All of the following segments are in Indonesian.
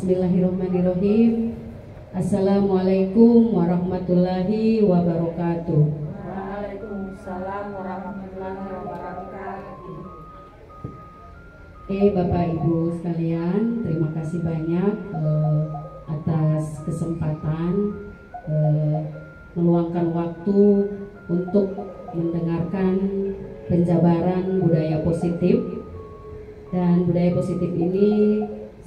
Bismillahirrahmanirrahim. Assalamualaikum warahmatullahi wabarakatuh. Waalaikumsalam warahmatullahi wabarakatuh. Bapak Ibu sekalian, terima kasih banyak atas kesempatan meluangkan waktu untuk mendengarkan penjabaran budaya positif. Dan budaya positif ini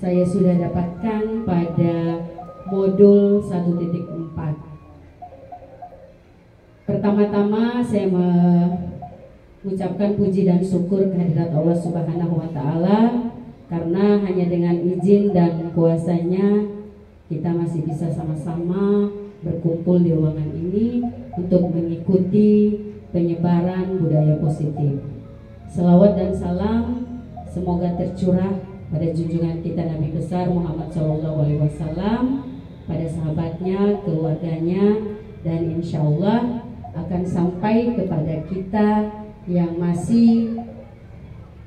saya sudah dapatkan pada modul 1.4. Pertama-tama saya mengucapkan puji dan syukur kehadirat Allah Subhanahu wa Ta'ala, karena hanya dengan izin dan kuasanya kita masih bisa sama-sama berkumpul di ruangan ini untuk mengikuti penyebaran budaya positif. Selawat dan salam semoga tercurah pada junjungan kita Nabi besar Muhammad SAW, pada sahabatnya, keluarganya, dan insya Allah akan sampai kepada kita yang masih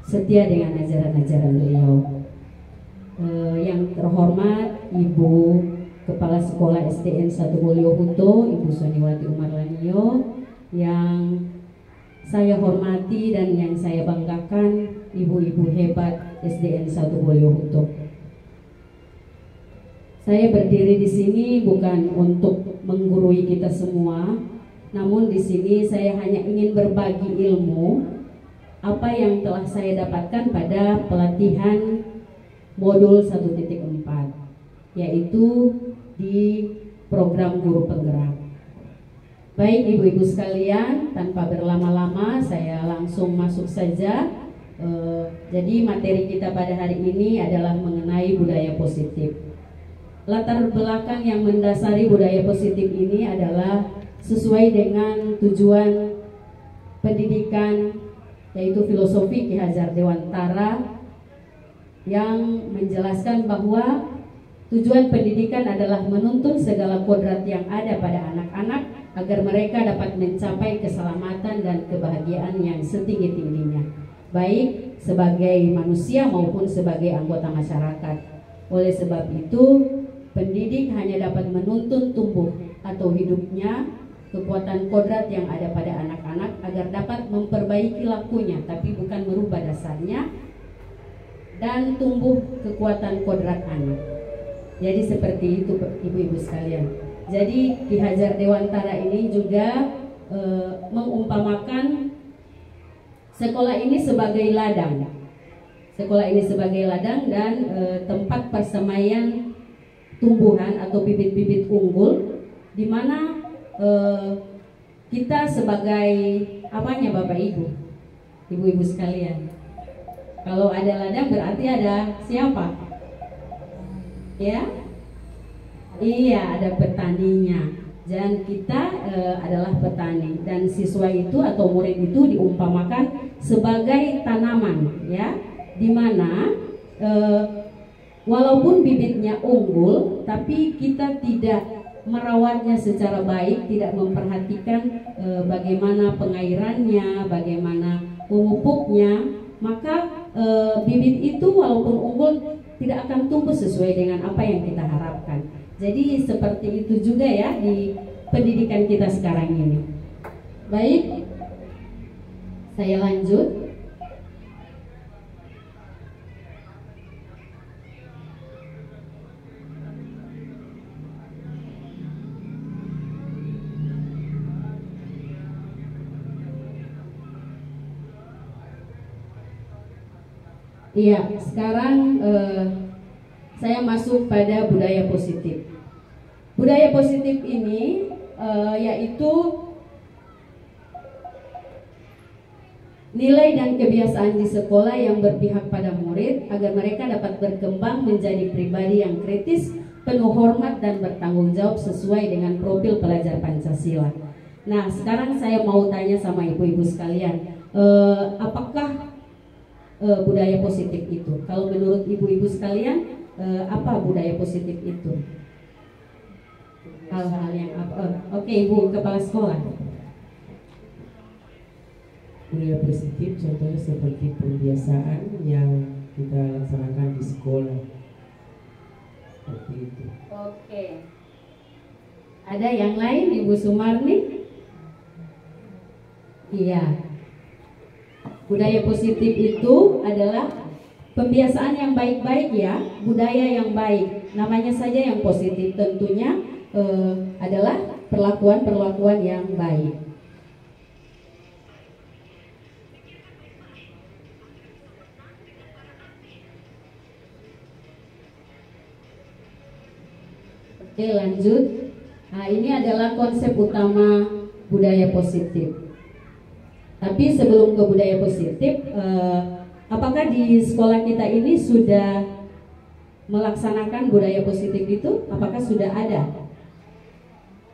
setia dengan ajaran-ajaran beliau. Yang terhormat Ibu Kepala Sekolah SDN 1 Mulyohuto, Ibu Soniwati Umar Lanio, yang saya hormati dan yang saya banggakan, ibu-ibu hebat SDN 1 Mulyohuto. Saya berdiri di sini bukan untuk menggurui kita semua, namun di sini saya hanya ingin berbagi ilmu apa yang telah saya dapatkan pada pelatihan modul 1.4, yaitu di program guru penggerak. Baik ibu-ibu sekalian, tanpa berlama-lama saya langsung masuk saja. Jadi materi kita pada hari ini adalah mengenai budaya positif. Latar belakang yang mendasari budaya positif ini adalah sesuai dengan tujuan pendidikan, yaitu filosofi Ki Hajar Dewantara, yang menjelaskan bahwa tujuan pendidikan adalah menuntun segala kodrat yang ada pada anak-anak agar mereka dapat mencapai keselamatan dan kebahagiaan yang setinggi-tingginya, baik sebagai manusia maupun sebagai anggota masyarakat. Oleh sebab itu, pendidik hanya dapat menuntun tumbuh atau hidupnya kekuatan kodrat yang ada pada anak-anak agar dapat memperbaiki lakunya, tapi bukan merubah dasarnya dan tumbuh kekuatan kodrat anak. Jadi seperti itu ibu-ibu sekalian. Jadi Ki Hajar Dewantara ini juga mengumpamakan sekolah ini sebagai ladang. Sekolah ini sebagai ladang dan tempat persemaian tumbuhan atau bibit-bibit unggul, di mana kita sebagai apanya Bapak Ibu, ibu-ibu sekalian. Kalau ada ladang berarti ada siapa? Ya? Iya, ada petaninya. Dan kita adalah petani, dan siswa itu atau murid itu diumpamakan sebagai tanaman, ya, dimana walaupun bibitnya unggul, tapi kita tidak merawatnya secara baik, tidak memperhatikan bagaimana pengairannya, bagaimana memupuknya, maka bibit itu walaupun unggul tidak akan tumbuh sesuai dengan apa yang kita harapkan. Jadi seperti itu juga ya di pendidikan kita sekarang ini. Baik, saya lanjut. Iya, sekarang saya masuk pada budaya positif. Budaya positif ini yaitu nilai dan kebiasaan di sekolah yang berpihak pada murid agar mereka dapat berkembang menjadi pribadi yang kritis, penuh hormat dan bertanggung jawab sesuai dengan profil pelajar Pancasila. Nah, sekarang saya mau tanya sama ibu-ibu sekalian, apakah budaya positif itu? Kalau menurut ibu-ibu sekalian, apa budaya positif itu? Hal-hal yang apa? Oke, Ibu Kepala Sekolah. Budaya positif contohnya seperti pembiasaan yang kita laksanakan di sekolah. Seperti itu. Oke. Ada yang lain, Ibu Sumarni? Iya. Budaya positif itu adalah pembiasaan yang baik-baik ya, budaya yang baik. Namanya saja yang positif, tentunya adalah perlakuan-perlakuan yang baik. Oke, lanjut. Nah, ini adalah konsep utama budaya positif. Tapi sebelum ke budaya positif, apakah di sekolah kita ini sudah melaksanakan budaya positif itu? Apakah sudah ada?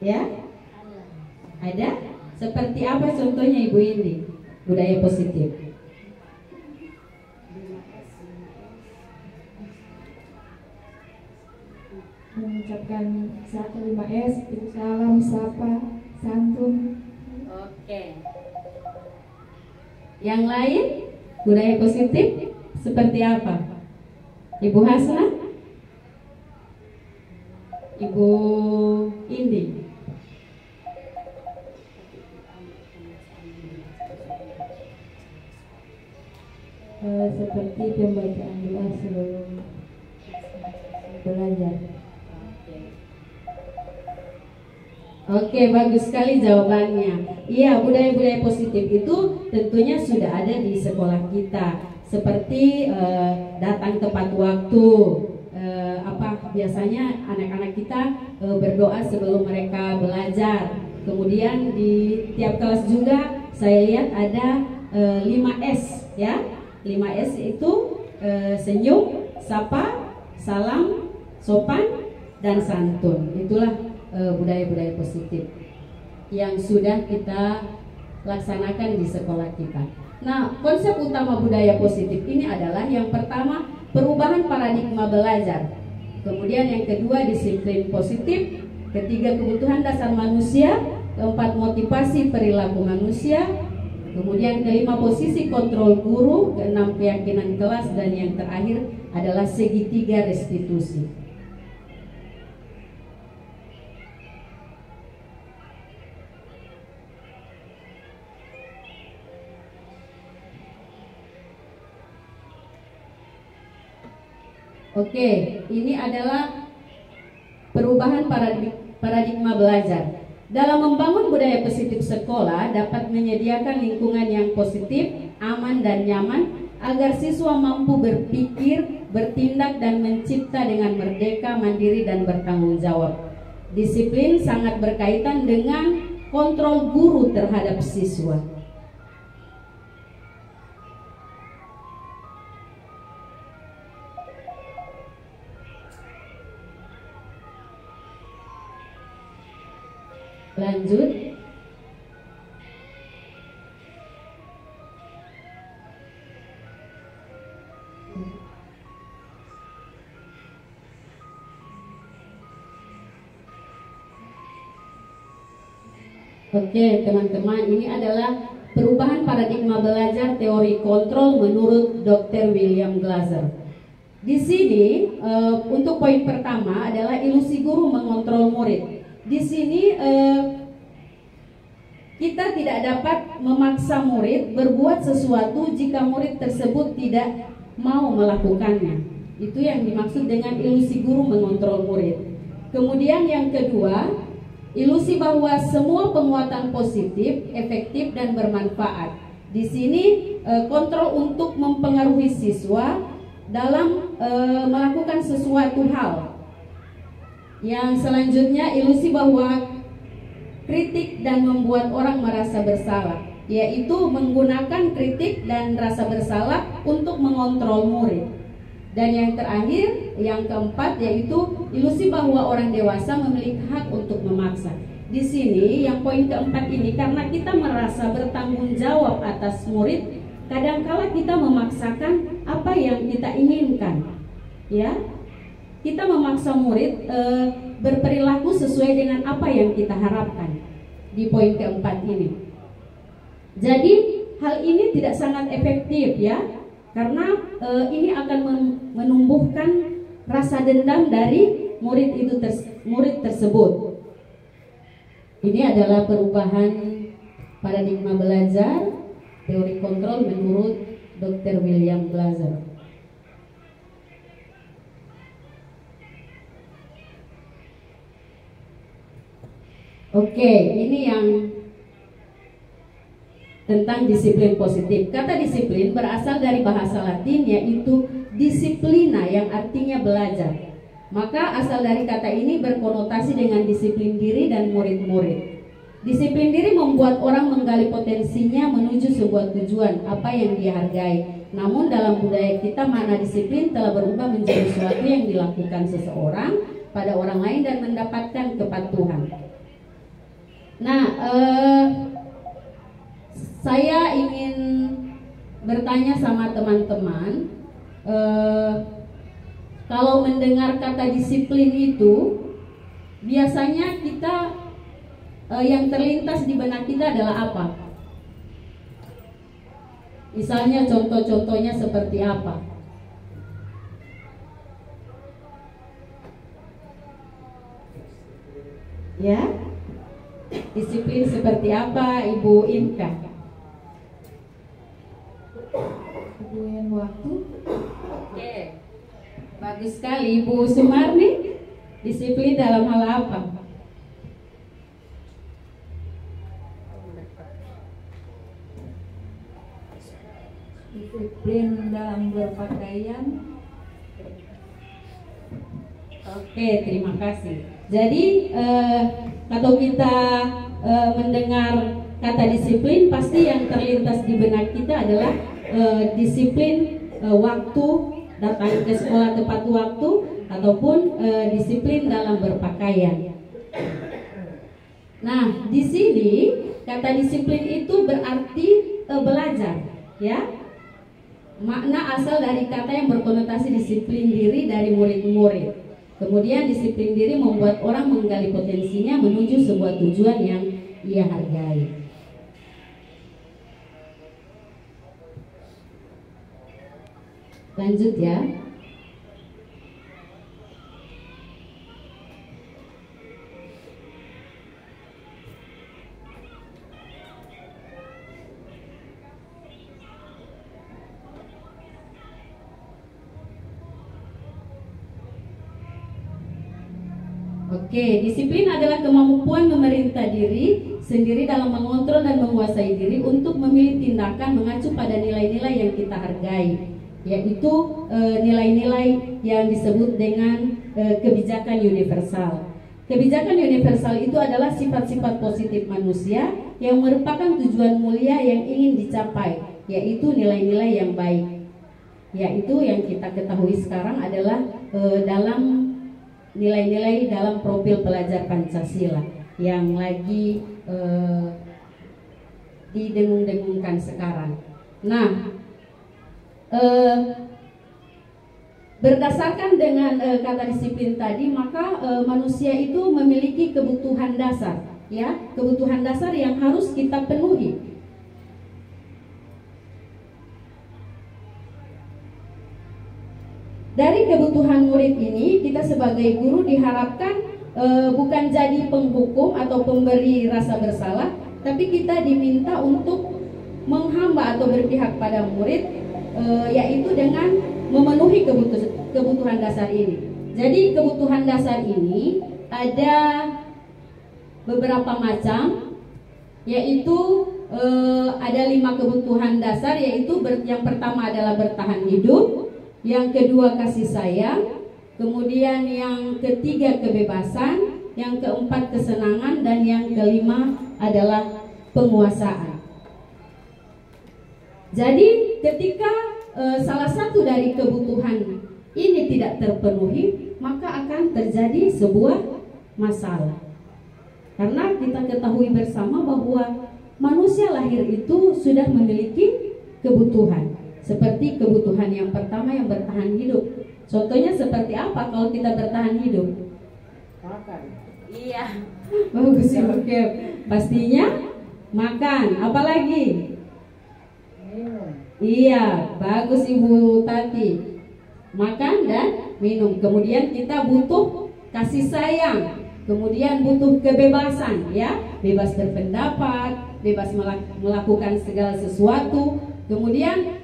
Ya? Ada? Seperti apa contohnya Ibu Indi? Budaya positif. Mengucapkan 5S, salam, sapa, santun. Oke. Yang lain budaya positif seperti apa? Ibu Hasna? Ibu Indi? Seperti pembacaan doa sebelum belajar. Oke, bagus sekali jawabannya. Iya, budaya-budaya positif itu tentunya sudah ada di sekolah kita. Seperti datang tepat waktu. Biasanya anak-anak kita berdoa sebelum mereka belajar. Kemudian di tiap kelas juga saya lihat ada 5S ya. 5S itu senyum, sapa, salam, sopan, dan santun. Itulah budaya-budaya positif yang sudah kita laksanakan di sekolah kita. Nah, konsep utama budaya positif ini adalah yang pertama perubahan paradigma belajar, kemudian yang kedua disiplin positif, ketiga kebutuhan dasar manusia, keempat motivasi perilaku manusia, kemudian kelima posisi kontrol guru, keenam keyakinan kelas, dan yang terakhir adalah segitiga restitusi. Oke, ini adalah perubahan paradigma belajar. Dalam membangun budaya positif sekolah dapat menyediakan lingkungan yang positif, aman dan nyaman agar siswa mampu berpikir, bertindak dan mencipta dengan merdeka, mandiri dan bertanggung jawab. Disiplin sangat berkaitan dengan kontrol guru terhadap siswa. Lanjut. Oke, teman-teman, ini adalah perubahan paradigma belajar teori kontrol menurut Dr. William Glasser. Di sini untuk poin pertama adalah ilusi guru mengontrol murid. Di sini kita tidak dapat memaksa murid berbuat sesuatu jika murid tersebut tidak mau melakukannya. Itu yang dimaksud dengan ilusi guru mengontrol murid. Kemudian yang kedua, ilusi bahwa semua penguatan positif, efektif dan bermanfaat. Di sini kontrol untuk mempengaruhi siswa dalam melakukan sesuatu hal. Yang selanjutnya, ilusi bahwa kritik dan membuat orang merasa bersalah, yaitu menggunakan kritik dan rasa bersalah untuk mengontrol murid. Dan yang terakhir, yang keempat, yaitu ilusi bahwa orang dewasa memiliki hak untuk memaksa. Di sini yang poin keempat ini, karena kita merasa bertanggung jawab atas murid, kadangkala kita memaksakan apa yang kita inginkan, ya. Kita memaksa murid berperilaku sesuai dengan apa yang kita harapkan di poin keempat ini. Jadi hal ini tidak sangat efektif ya, karena ini akan menumbuhkan rasa dendam dari murid tersebut. Ini adalah perubahan paradigma belajar teori kontrol menurut Dr. William Glasser. Oke, ini yang tentang disiplin positif. Kata disiplin berasal dari bahasa Latin yaitu disiplina yang artinya belajar. Maka asal dari kata ini berkonotasi dengan disiplin diri dan murid-murid. Disiplin diri membuat orang menggali potensinya menuju sebuah tujuan, apa yang dia hargai. Namun dalam budaya kita makna disiplin telah berubah menjadi sesuatu yang dilakukan seseorang pada orang lain dan mendapatkan kepatuhan. Nah, saya ingin bertanya sama teman-teman, kalau mendengar kata disiplin itu, biasanya kita yang terlintas di benak kita adalah apa? Misalnya contoh-contohnya seperti apa? Ya, disiplin seperti apa, Ibu Inka? Kemudian waktu. Oke, bagus sekali. Ibu Sumarni, disiplin dalam hal apa? Disiplin dalam berpakaian. Oke, terima kasih. Jadi kalau kita mendengar kata disiplin, pasti yang terlintas di benak kita adalah disiplin waktu, datang ke sekolah tepat waktu, ataupun disiplin dalam berpakaian. Nah, di sini kata disiplin itu berarti belajar, ya. Makna asal dari kata yang berkonotasi disiplin diri dari murid-murid. Kemudian disiplin diri membuat orang menggali potensinya menuju sebuah tujuan yang ia hargai. Lanjut ya. Oke, disiplin adalah kemampuan memerintah diri sendiri dalam mengontrol dan menguasai diri untuk memilih tindakan mengacu pada nilai-nilai yang kita hargai, yaitu nilai-nilai yang disebut dengan kebijakan universal. Kebijakan universal itu adalah sifat-sifat positif manusia yang merupakan tujuan mulia yang ingin dicapai, yaitu nilai-nilai yang baik. Yaitu yang kita ketahui sekarang adalah dalam nilai-nilai dalam profil pelajar Pancasila yang lagi didengung-dengungkan sekarang. Nah, berdasarkan dengan kata disiplin tadi, maka manusia itu memiliki kebutuhan dasar, ya, kebutuhan dasar yang harus kita penuhi. Dari kebutuhan murid ini, kita sebagai guru diharapkan bukan jadi penghukum atau pemberi rasa bersalah, tapi kita diminta untuk menghamba atau berpihak pada murid, yaitu dengan memenuhi kebutuhan dasar ini. Jadi kebutuhan dasar ini ada beberapa macam, yaitu ada 5 kebutuhan dasar, yaitu yang pertama adalah bertahan hidup, yang kedua kasih sayang, kemudian yang ketiga kebebasan, yang keempat kesenangan, dan yang kelima adalah penguasaan. Jadi ketika salah satu dari kebutuhan ini tidak terpenuhi, maka akan terjadi sebuah masalah. Karena kita ketahui bersama bahwa manusia lahir itu sudah memiliki kebutuhan. Seperti kebutuhan yang pertama yang bertahan hidup. Contohnya seperti apa kalau kita bertahan hidup? Makan. Iya. Bagus ya, oke. Pastinya makan. Apalagi? Minum. Iya, bagus Ibu Tati. Makan dan minum. Kemudian kita butuh kasih sayang, kemudian butuh kebebasan, ya, bebas berpendapat, bebas melakukan segala sesuatu. Kemudian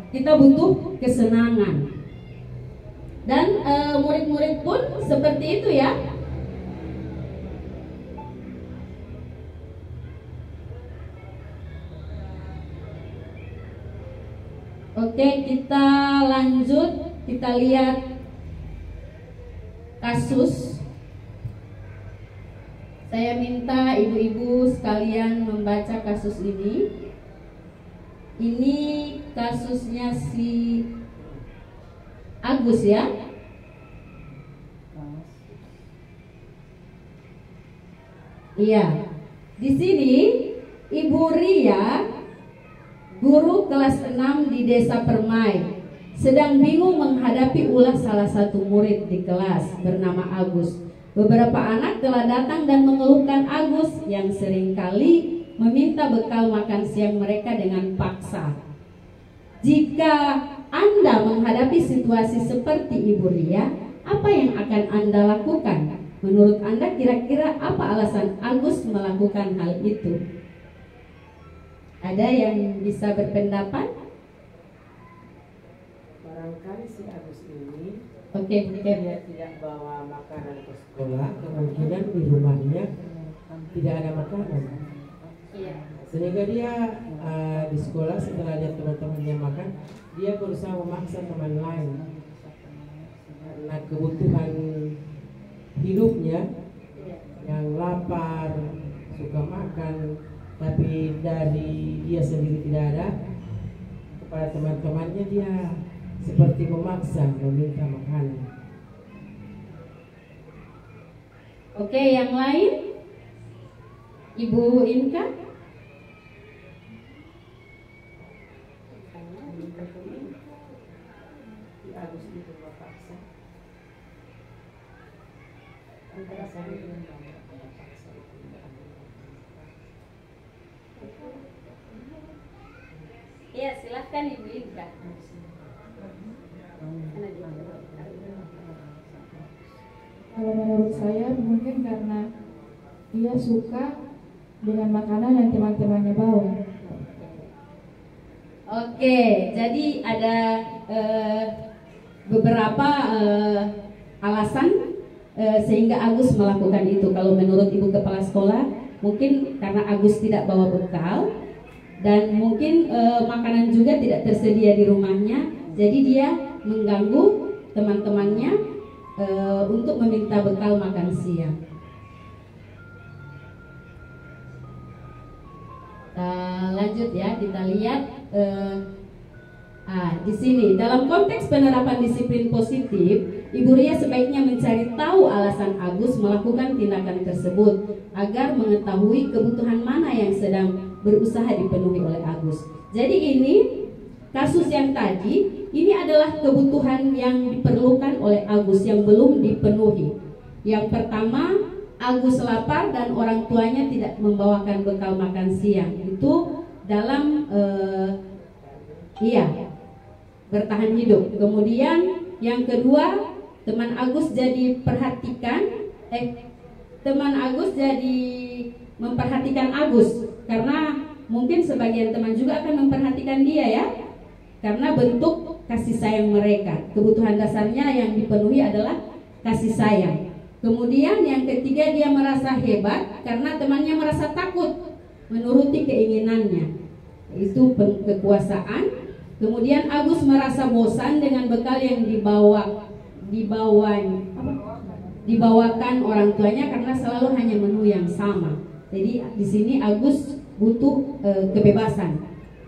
kita butuh kesenangan. Dan murid-murid pun seperti itu, ya. Oke, kita lanjut, kita lihat kasus. Saya minta ibu-ibu sekalian membaca kasus ini. Ini kasusnya si Agus, ya. Iya. Di sini Ibu Ria, guru kelas 6 di Desa Permai, sedang bingung menghadapi ulah salah satu murid di kelas bernama Agus. Beberapa anak telah datang dan mengeluhkan Agus yang seringkali meminta bekal makan siang mereka dengan paksa. Jika Anda menghadapi situasi seperti Ibu Ria, apa yang akan Anda lakukan? Menurut Anda kira-kira apa alasan Agus melakukan hal itu? Ada yang bisa berpendapat? Barangkali si Agus ini Oke. tidak bawa makanan ke sekolah, kemungkinan di rumahnya tidak ada makanan. Iya. Sehingga dia di sekolah setelah lihat teman-temannya makan, dia berusaha memaksa teman lain karena kebutuhan hidupnya yang lapar, suka makan, tapi dari dia sendiri tidak ada. Kepada teman-temannya dia seperti memaksa meminta makanan. Oke, yang lain? Ibu Inka? Agus itu memaksa. Iya, silahkan Ibu Inka. Kalau menurut saya mungkin karena dia suka dengan makanan yang teman-temannya bawa. Oke, jadi ada beberapa alasan sehingga Agus melakukan itu. Kalau menurut Ibu Kepala Sekolah, mungkin karena Agus tidak bawa bekal dan mungkin makanan juga tidak tersedia di rumahnya, jadi dia mengganggu teman-temannya untuk meminta bekal makan siang. Lanjut ya, kita lihat di sini dalam konteks penerapan disiplin positif, Ibu Ria sebaiknya mencari tahu alasan Agus melakukan tindakan tersebut agar mengetahui kebutuhan mana yang sedang berusaha dipenuhi oleh Agus. Jadi ini kasus yang tadi, ini adalah kebutuhan yang diperlukan oleh Agus yang belum dipenuhi. Yang pertama, Agus lapar dan orang tuanya tidak membawakan bekal makan siang. Itu dalam bertahan hidup. Kemudian yang kedua, teman Agus jadi memperhatikan Agus, karena mungkin sebagian teman juga akan memperhatikan dia, ya, karena bentuk kasih sayang mereka. Kebutuhan dasarnya yang dipenuhi adalah kasih sayang. Kemudian yang ketiga, dia merasa hebat karena temannya merasa takut menuruti keinginannya, itu kekuasaan. Kemudian Agus merasa bosan dengan bekal yang dibawakan orang tuanya karena selalu hanya menu yang sama. Jadi di sini Agus butuh kebebasan.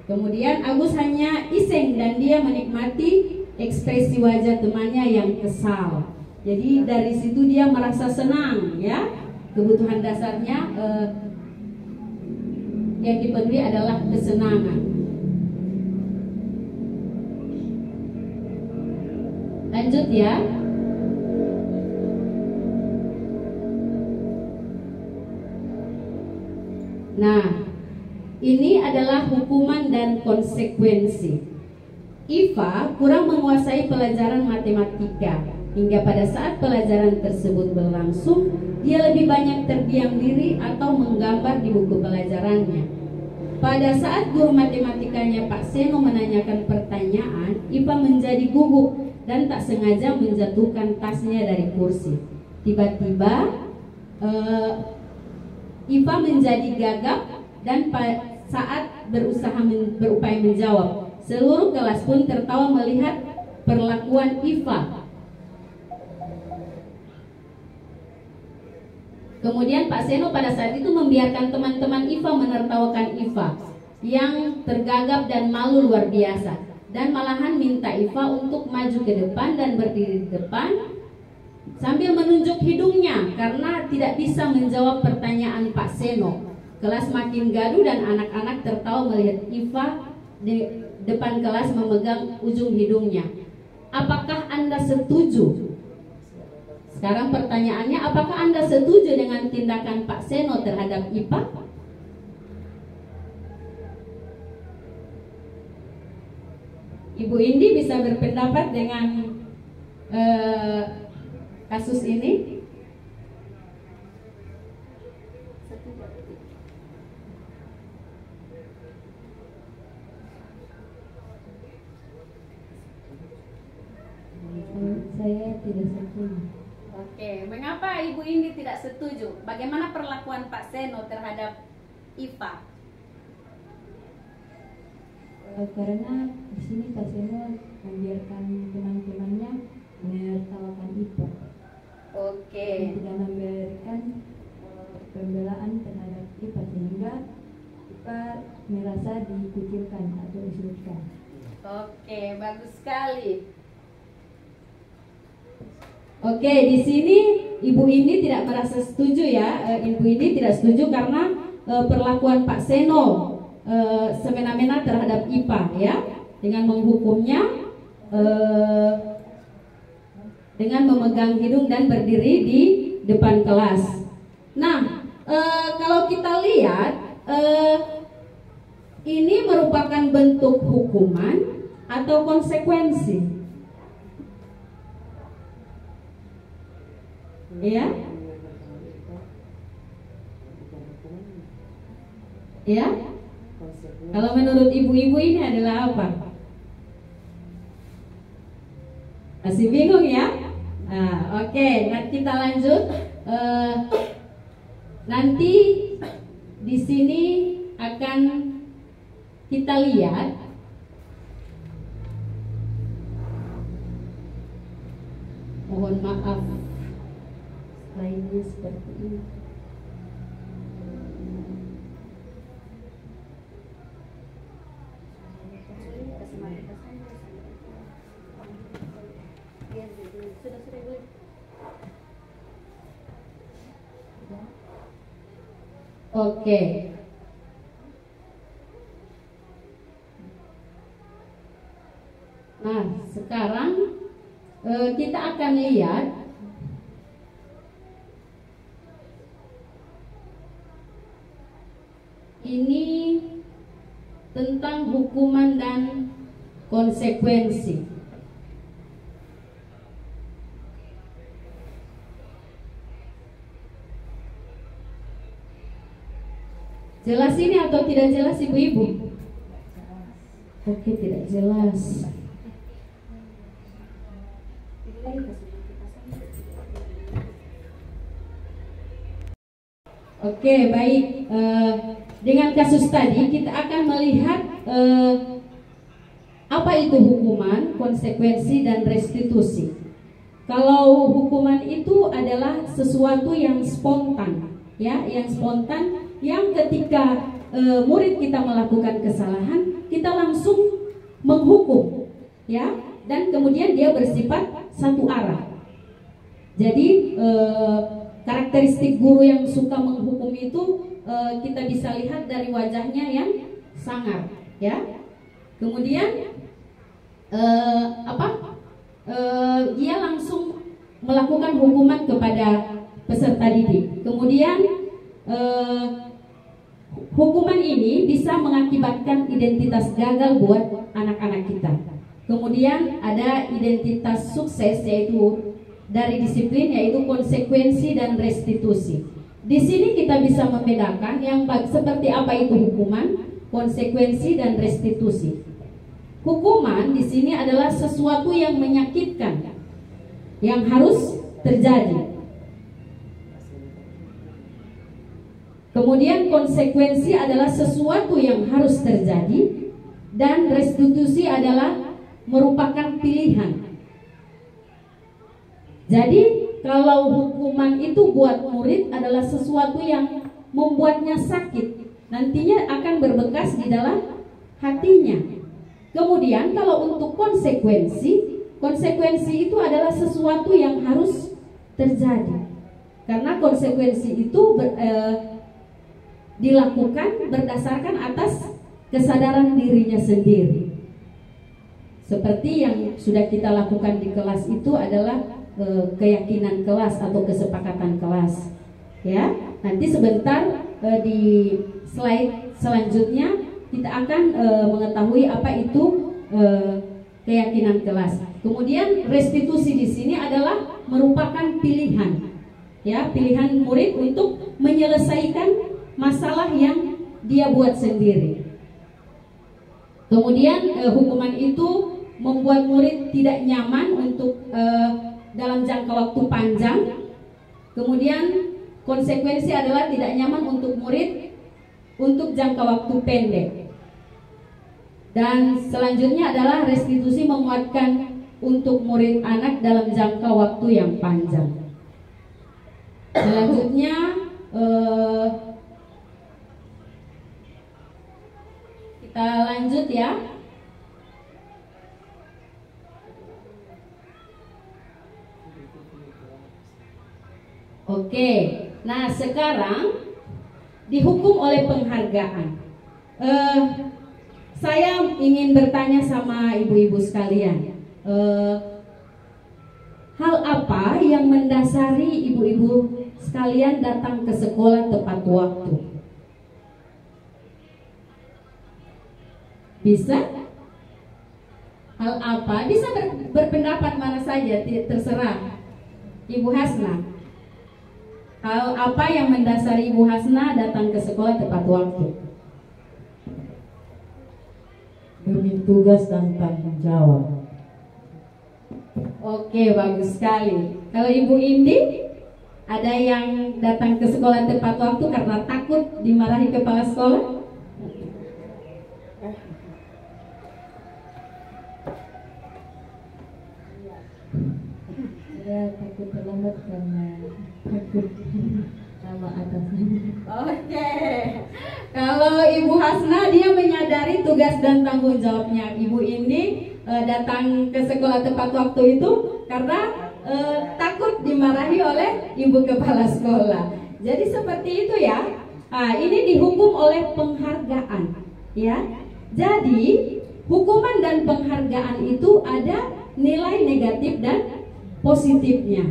Kemudian Agus hanya iseng dan dia menikmati ekspresi wajah temannya yang kesal. Jadi dari situ dia merasa senang, ya. Kebutuhan dasarnya yang dipenuhi adalah kesenangan. Lanjut ya. Nah, ini adalah hukuman dan konsekuensi. Iva kurang menguasai pelajaran matematika. hingga pada saat pelajaran tersebut berlangsung, dia lebih banyak terdiam diri atau menggambar di buku pelajarannya. Pada saat guru matematikanya Pak Seno menanyakan pertanyaan, Ipa menjadi gugup dan tak sengaja menjatuhkan tasnya dari kursi. Tiba-tiba Ipa menjadi gagap dan saat berupaya menjawab, seluruh kelas pun tertawa melihat perlakuan Ipa. Kemudian Pak Seno pada saat itu membiarkan teman-teman Iva menertawakan Iva yang tergagap dan malu luar biasa, dan malahan minta Iva untuk maju ke depan dan berdiri di depan sambil menunjuk hidungnya karena tidak bisa menjawab pertanyaan Pak Seno. Kelas makin gaduh dan anak-anak tertawa melihat Iva di depan kelas memegang ujung hidungnya. Apakah Anda setuju? Sekarang pertanyaannya, apakah Anda setuju dengan tindakan Pak Seno terhadap Ipa? Ibu Indi bisa berpendapat dengan kasus ini? Saya tidak setuju. Oke, mengapa Ibu Indi tidak setuju? Bagaimana perlakuan Pak Seno terhadap Ipa? Karena di sini Pak Seno membiarkan teman-temannya menertawakan Ipa. Oke. Tidak memberikan pembelaan terhadap Ipa sehingga Ipa merasa dikucilkan atau disudutkan. Oke, bagus sekali. Oke, di sini Ibu Indi tidak merasa setuju ya. Ibu Indi tidak setuju karena perlakuan Pak Seno semena-mena terhadap Ipa ya, dengan menghukumnya dengan memegang hidung dan berdiri di depan kelas. Nah, kalau kita lihat ini merupakan bentuk hukuman atau konsekuensi. Ya, ya. Kalau menurut ibu-ibu ini adalah apa? Masih bingung ya? Nah, oke. Nah, kita lanjut. Nanti di sini akan kita lihat mohon maaf. Lainnya seperti ini. Oke. Nah, sekarang kita akan lihat ini tentang hukuman dan konsekuensi. Jelas ini atau tidak jelas ibu-ibu? Oke, tidak jelas. Oke, baik. Dengan kasus tadi kita akan melihat apa itu hukuman, konsekuensi, dan restitusi. Kalau hukuman itu adalah sesuatu yang spontan, ya, yang spontan, yang ketika murid kita melakukan kesalahan, kita langsung menghukum, ya, dan kemudian dia bersifat satu arah. Jadi karakteristik guru yang suka menghukum itu kita bisa lihat dari wajahnya yang sangar, ya. Kemudian dia langsung melakukan hukuman kepada peserta didik. Kemudian hukuman ini bisa mengakibatkan identitas gagal buat anak-anak kita. Kemudian ada identitas sukses, yaitu dari disiplin, yaitu konsekuensi dan restitusi. Di sini kita bisa membedakan yang seperti apa itu hukuman, konsekuensi dan restitusi. Hukuman di sini adalah sesuatu yang menyakitkan, yang harus terjadi. Kemudian konsekuensi adalah sesuatu yang harus terjadi, dan restitusi adalah merupakan pilihan. Jadi kalau hukuman itu buat murid adalah sesuatu yang membuatnya sakit, nantinya akan berbekas di dalam hatinya. Kemudian kalau untuk konsekuensi, konsekuensi itu adalah sesuatu yang harus terjadi, karena konsekuensi itu dilakukan berdasarkan atas kesadaran dirinya sendiri. Seperti yang sudah kita lakukan di kelas itu adalah keyakinan kelas atau kesepakatan kelas. Ya, nanti sebentar di slide selanjutnya kita akan mengetahui apa itu keyakinan kelas. Kemudian restitusi di sini adalah merupakan pilihan, ya, pilihan murid untuk menyelesaikan masalah yang dia buat sendiri. Kemudian hukuman itu membuat murid tidak nyaman untuk dalam jangka waktu panjang. Kemudian konsekuensi adalah tidak nyaman untuk murid untuk jangka waktu pendek. Dan selanjutnya adalah restitusi menguatkan untuk murid anak dalam jangka waktu yang panjang. Selanjutnya kita lanjut ya. Oke, nah sekarang dihukum oleh penghargaan. Saya ingin bertanya sama ibu-ibu sekalian, hal apa yang mendasari ibu-ibu sekalian datang ke sekolah tepat waktu? Bisa? Hal apa? Bisa berpendapat mana saja, terserah. Ibu Hasna, hal apa yang mendasari Ibu Hasna datang ke sekolah tepat waktu? Demi tugas dan tanggung jawab. Oke, bagus sekali. Kalau Ibu Indi, ada yang datang ke sekolah tepat waktu karena takut dimarahi kepala sekolah? Saya takut terlambat karena takut sama atasannya. Oke. Kalau Ibu Hasna, dia menyadari tugas dan tanggung jawabnya. Ibu ini datang ke sekolah tepat waktu itu karena takut dimarahi oleh ibu kepala sekolah. Jadi seperti itu ya. Ini dihukum oleh penghargaan, ya. Jadi hukuman dan penghargaan itu ada nilai negatif dan positifnya.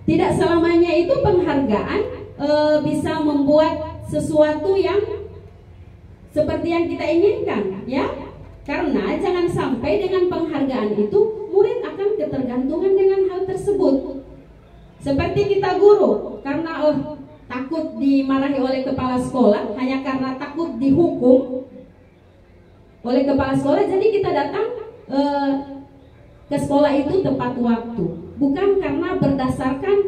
Tidak selamanya itu penghargaan bisa membuat sesuatu yang seperti yang kita inginkan, ya. Karena jangan sampai dengan penghargaan itu murid akan ketergantungan dengan hal tersebut. Seperti kita guru, karena takut dimarahi oleh kepala sekolah, hanya karena takut dihukum oleh kepala sekolah, jadi kita datang ke sekolah itu tepat waktu, bukan karena berdasarkan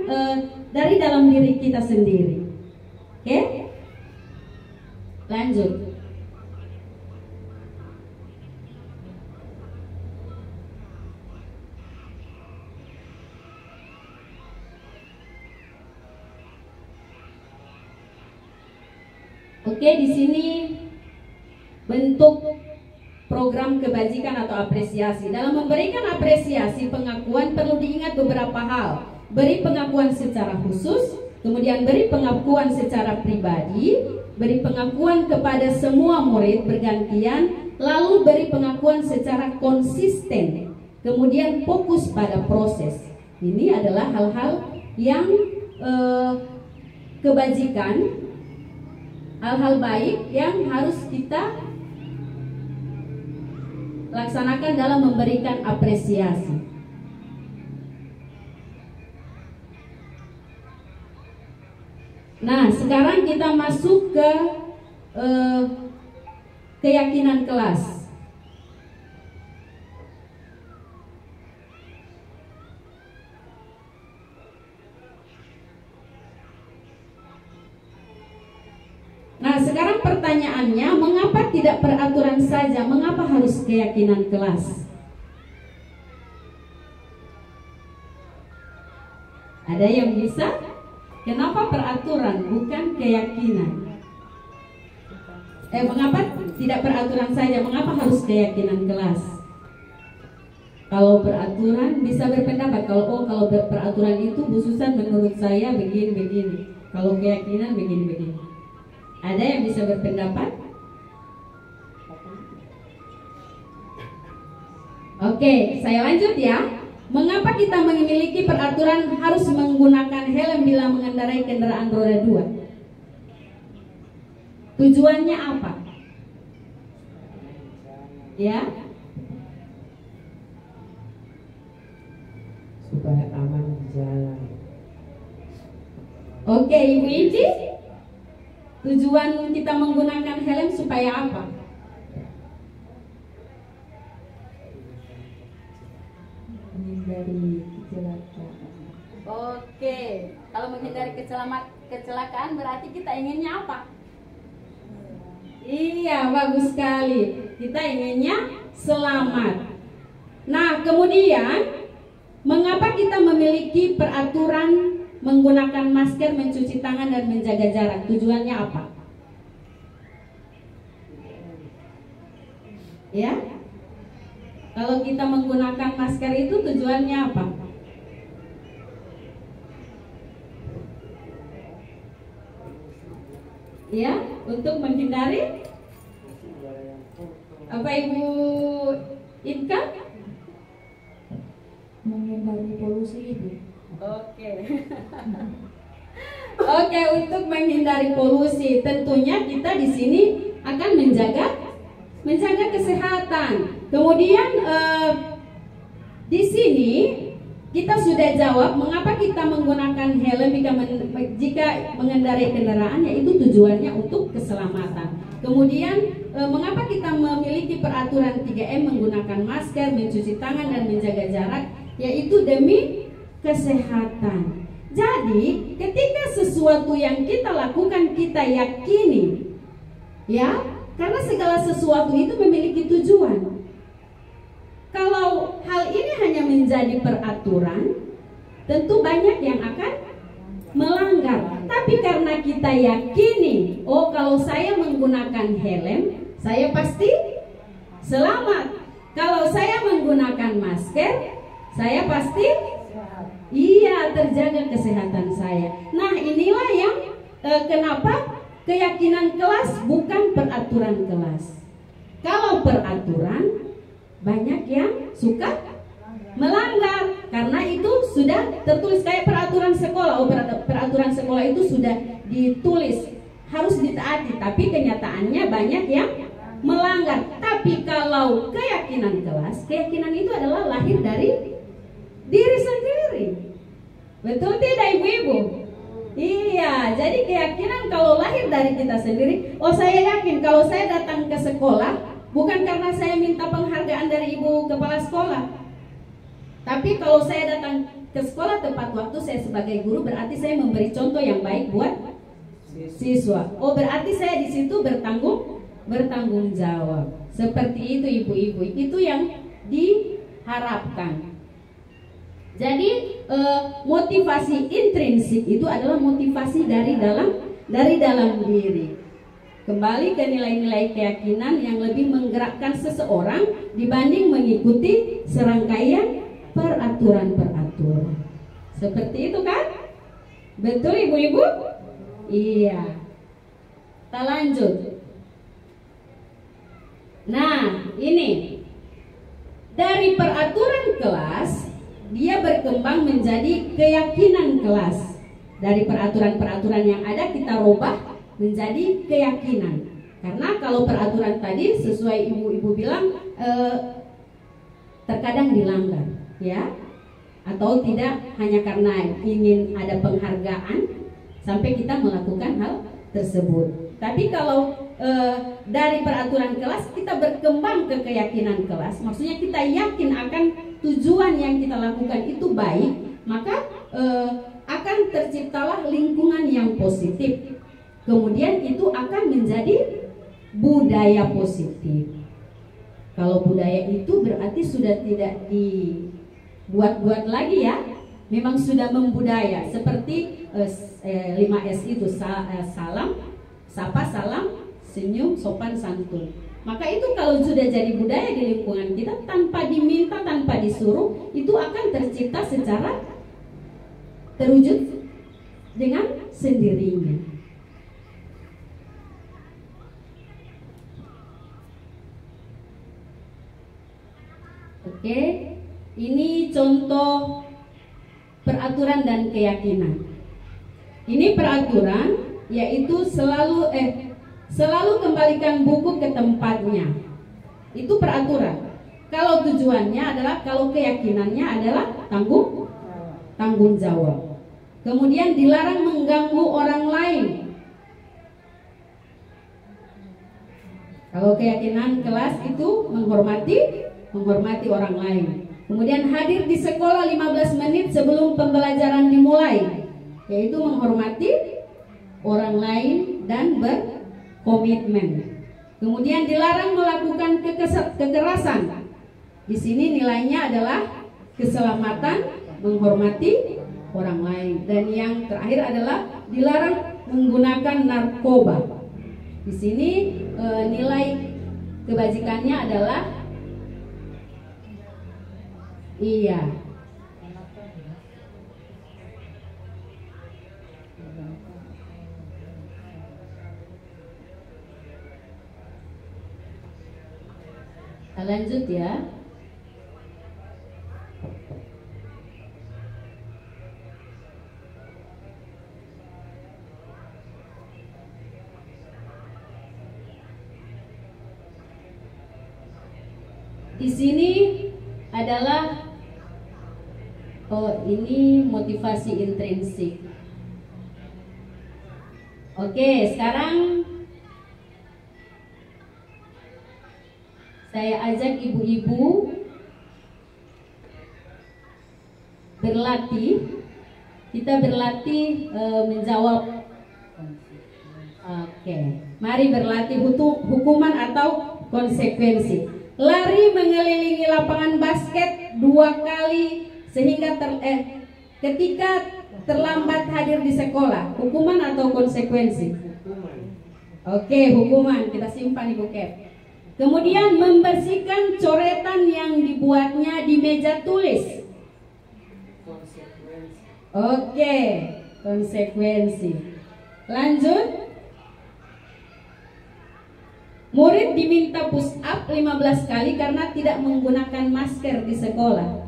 dari dalam diri kita sendiri. Oke? Lanjut. Oke, di sini bentuk program kebajikan atau apresiasi. Dalam memberikan apresiasi pengakuan perlu diingat beberapa hal. Beri pengakuan secara khusus, kemudian beri pengakuan secara pribadi, beri pengakuan kepada semua murid bergantian, lalu beri pengakuan secara konsisten, kemudian fokus pada proses. Ini adalah hal-hal yang kebajikan, hal-hal baik yang harus kita laksanakan dalam memberikan apresiasi. Nah, sekarang kita masuk ke keyakinan kelas. Nah, sekarang pertanyaannya, mengapa tidak peraturan saja? Mengapa harus keyakinan kelas? Ada yang bisa? Kenapa peraturan bukan keyakinan? Mengapa tidak peraturan saja? Mengapa harus keyakinan kelas? Kalau peraturan bisa berpendapat, kalau peraturan itu khususan menurut saya begini. Kalau keyakinan begini. Ada yang bisa berpendapat? Oke, saya lanjut ya. Mengapa kita memiliki peraturan harus menggunakan helm bila mengendarai kendaraan roda 2? Tujuannya apa? Ya? Supaya aman di jalan. Oke, Ibu Ici, tujuan kita menggunakan helm supaya apa? Menghindari kecelakaan. Oke, kalau menghindari kecelakaan berarti kita inginnya apa? Iya, bagus sekali. Kita inginnya selamat. Nah, kemudian mengapa kita memiliki peraturan menggunakan masker, mencuci tangan, dan menjaga jarak? Tujuannya apa? Ya? Kalau kita menggunakan masker itu tujuannya apa? Ya, untuk menghindari apa, Ibu Inka? Menghindari polusi, Ibu. Oke. Oke, untuk menghindari polusi, tentunya kita di sini akan menjaga kesehatan. Kemudian di sini kita sudah jawab mengapa kita menggunakan helm jika mengendarai kendaraan, yaitu tujuannya untuk keselamatan. Kemudian mengapa kita memiliki peraturan 3M, menggunakan masker, mencuci tangan, dan menjaga jarak, yaitu demi kesehatan. Jadi ketika sesuatu yang kita lakukan kita yakini, ya, karena segala sesuatu itu memiliki tujuan. Kalau hal ini hanya menjadi peraturan, tentu banyak yang akan melanggar. Tapi karena kita yakini, oh kalau saya menggunakan helm, saya pasti selamat. Kalau saya menggunakan masker, saya pasti terjaga kesehatan saya. Nah, inilah yang kenapa keyakinan kelas bukan peraturan kelas. Kalau peraturan, banyak yang suka melanggar karena itu sudah tertulis kayak peraturan sekolah. Oh, peraturan sekolah itu sudah ditulis harus ditaati, tapi kenyataannya banyak yang melanggar. Tapi kalau keyakinan kelas, keyakinan itu adalah lahir dari diri sendiri. Betul tidak, Ibu-ibu? Iya, jadi keyakinan kalau lahir dari kita sendiri. Oh, saya yakin kalau saya datang ke sekolah bukan karena saya minta penghargaan dari ibu kepala sekolah, tapi kalau saya datang ke sekolah tepat waktu, saya sebagai guru berarti saya memberi contoh yang baik buat siswa. Oh, berarti saya di situ bertanggung jawab. Seperti itu, ibu-ibu. Itu yang diharapkan. Jadi motivasi intrinsik itu adalah motivasi dari dalam diri. Kembali ke nilai-nilai keyakinan yang lebih menggerakkan seseorang dibanding mengikuti serangkaian peraturan-peraturan. Seperti itu kan? Betul, ibu-ibu? Iya. Kita lanjut. Nah, ini dari peraturan kelas dia berkembang menjadi keyakinan kelas. Dari peraturan-peraturan yang ada kita rubah menjadi keyakinan. Karena kalau peraturan tadi sesuai ibu-ibu bilang terkadang dilanggar, ya, atau tidak hanya karena ingin ada penghargaan sampai kita melakukan hal tersebut. Tapi kalau dari peraturan kelas kita berkembang ke keyakinan kelas, maksudnya kita yakin akan tujuan yang kita lakukan itu baik, maka akan terciptalah lingkungan yang positif. Kemudian itu akan menjadi budaya positif. Kalau budaya itu berarti sudah tidak dibuat-buat lagi ya, memang sudah membudaya. Seperti 5S itu, salam, sapa, salam, senyum, sopan, santun. Maka itu kalau sudah jadi budaya di lingkungan kita, tanpa diminta, tanpa disuruh, itu akan tercipta secara terwujud dengan sendirinya. Oke, ini contoh peraturan dan keyakinan. Ini peraturan, yaitu selalu kembalikan buku ke tempatnya. Itu peraturan. Kalau tujuannya adalah, kalau keyakinannya adalah tanggung jawab. Kemudian dilarang mengganggu orang lain. Kalau keyakinan kelas itu menghormati orang lain. Kemudian hadir di sekolah 15 menit sebelum pembelajaran dimulai, yaitu menghormati orang lain dan berkomitmen. Kemudian dilarang melakukan kekerasan. Di sini nilainya adalah keselamatan, menghormati orang lain. Dan yang terakhir adalah dilarang menggunakan narkoba. Di sini nilai kebajikannya adalah iya. Lanjut ya. Di sini adalah ini motivasi intrinsik. Oke, sekarang saya ajak ibu-ibu berlatih. Kita berlatih menjawab. Oke, mari berlatih hukuman atau konsekuensi. Lari mengelilingi lapangan basket 2 kali sehingga ketika terlambat hadir di sekolah, hukuman atau konsekuensi? Oke, hukuman. Kita simpan Ibu Kep. Kemudian membersihkan coretan yang dibuatnya di meja tulis. Oke, konsekuensi. Lanjut. Murid diminta push up 15 kali karena tidak menggunakan masker di sekolah.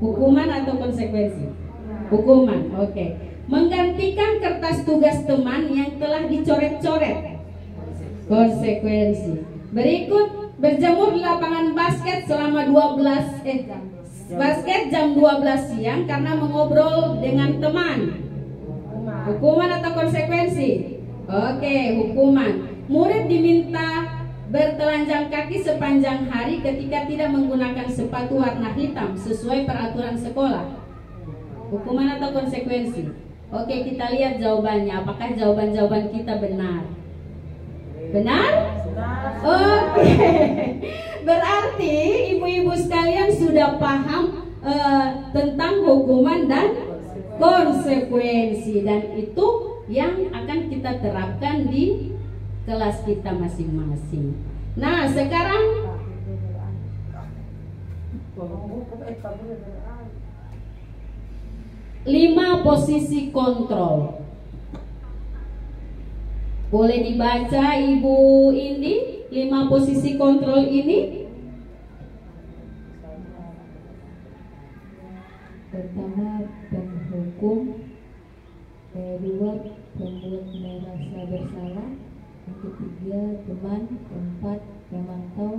Hukuman atau konsekuensi? Hukuman, oke. Menggantikan kertas tugas teman yang telah dicoret-coret. Konsekuensi. Berikut, berjemur di lapangan basket selama basket jam 12 siang karena mengobrol dengan teman. Hukuman atau konsekuensi? Oke, hukuman. Murid diminta bertelanjang kaki sepanjang hari ketika tidak menggunakan sepatu warna hitam sesuai peraturan sekolah. Hukuman atau konsekuensi? Oke, kita lihat jawabannya. Apakah jawaban-jawaban kita benar? Benar? Oke. Berarti ibu-ibu sekalian sudah paham tentang hukuman dan konsekuensi, dan itu yang akan kita terapkan di kelas kita masing-masing. Nah, sekarang lima posisi kontrol. Boleh dibaca Ibu Indi 5 posisi kontrol ini? Pertama, penghukum. Kedua, pembuat merasa bersalah. Yang ketiga, teman. Keempat, pemantau.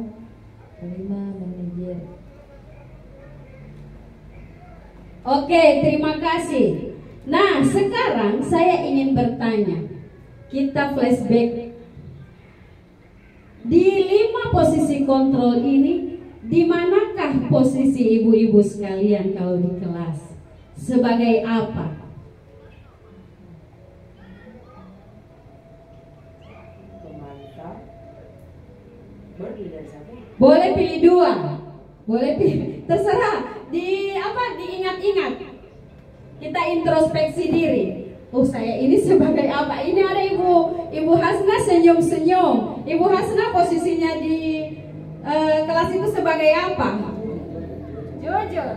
Kelima, manajer. Oke, terima kasih. Nah, sekarang saya ingin bertanya. Kita flashback. Di 5 posisi kontrol ini, di manakah posisi ibu-ibu sekalian kalau di kelas? Sebagai apa? Pemantau. Berbeda satu. Boleh pilih 2. Boleh pilih, terserah. Diingat-ingat. Kita introspeksi diri. Oh, saya ini sebagai apa? Ini ada Ibu Hasna senyum-senyum. Ibu Hasna posisinya di kelas itu sebagai apa? Jujur.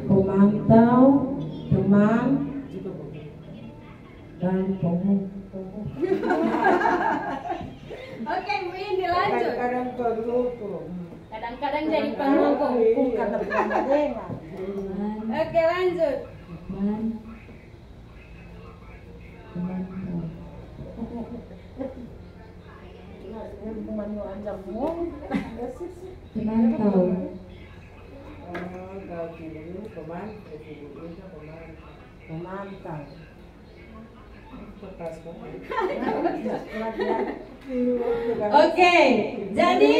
Pemantau, teman, dan penghubung. Oke, Bu Indi lanjut. Kadang-kadang penghubung. Kadang-kadang jadi penghubung. Kata penghubung. Oke, lanjut. Pemantau. Pemantau. Oke, jadi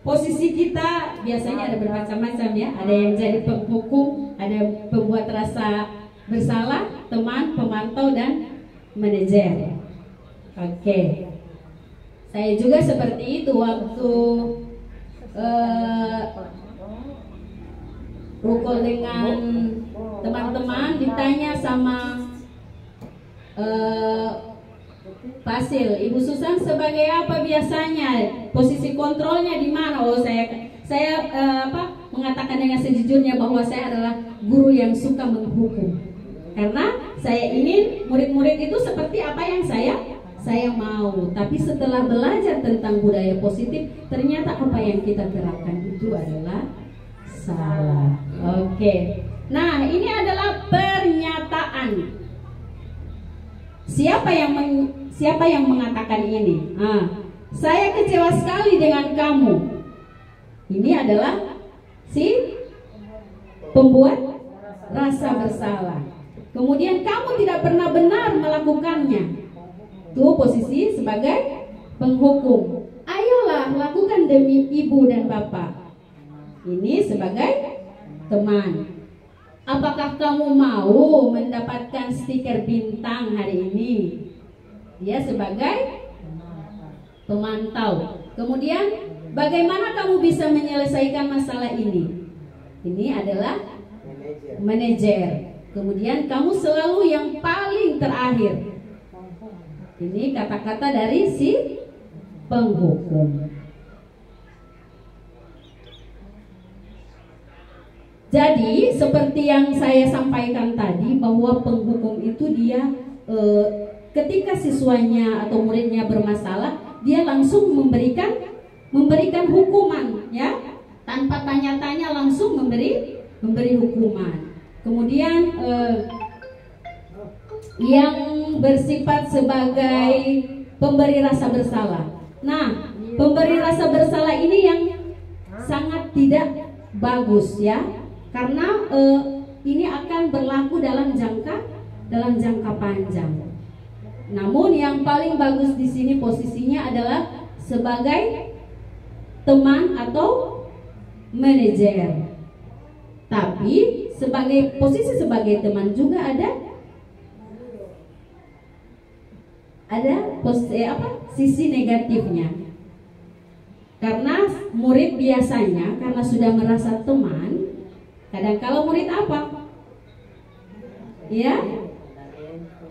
posisi kita biasanya ada bermacam-macam ya. Ada yang jadi penghukum, ada yang pembuat rasa bersalah, teman, pemantau, dan manajer. Oke, saya juga seperti itu waktu rukul dengan teman-teman, ditanya sama Fasil, Ibu Susan sebagai apa biasanya? Posisi kontrolnya di mana? Oh, saya mengatakan dengan sejujurnya bahwa saya adalah guru yang suka menghukum. Karena saya ingin murid-murid itu seperti apa yang saya mau. Tapi setelah belajar tentang budaya positif, ternyata apa yang kita terapkan itu adalah salah. Oke. Nah, ini adalah pernyataan. Siapa yang mengatakan ini? Saya kecewa sekali dengan kamu. Ini adalah si pembuat rasa bersalah. Kemudian kamu tidak pernah benar melakukannya. Itu posisi sebagai penghukum. Ayolah lakukan demi ibu dan bapak. Ini sebagai teman. Apakah kamu mau mendapatkan stiker bintang hari ini? Dia sebagai pemantau. Kemudian bagaimana kamu bisa menyelesaikan masalah ini? Ini adalah manajer. Kemudian kamu selalu yang paling terakhir. Ini kata-kata dari si penghukum. Jadi seperti yang saya sampaikan tadi, bahwa penghukum itu dia ketika siswanya atau muridnya bermasalah, dia langsung memberikan hukuman, ya, tanpa tanya-tanya langsung memberi hukuman. Kemudian yang bersifat sebagai pemberi rasa bersalah. Nah, pemberi rasa bersalah ini yang sangat tidak bagus, ya. Karena ini akan berlaku dalam jangka panjang. Namun yang paling bagus di sini posisinya adalah sebagai teman atau manajer. Tapi posisi sebagai teman juga ada sisi negatifnya. Karena murid biasanya karena sudah merasa teman, kadang kalau murid apa? Ya?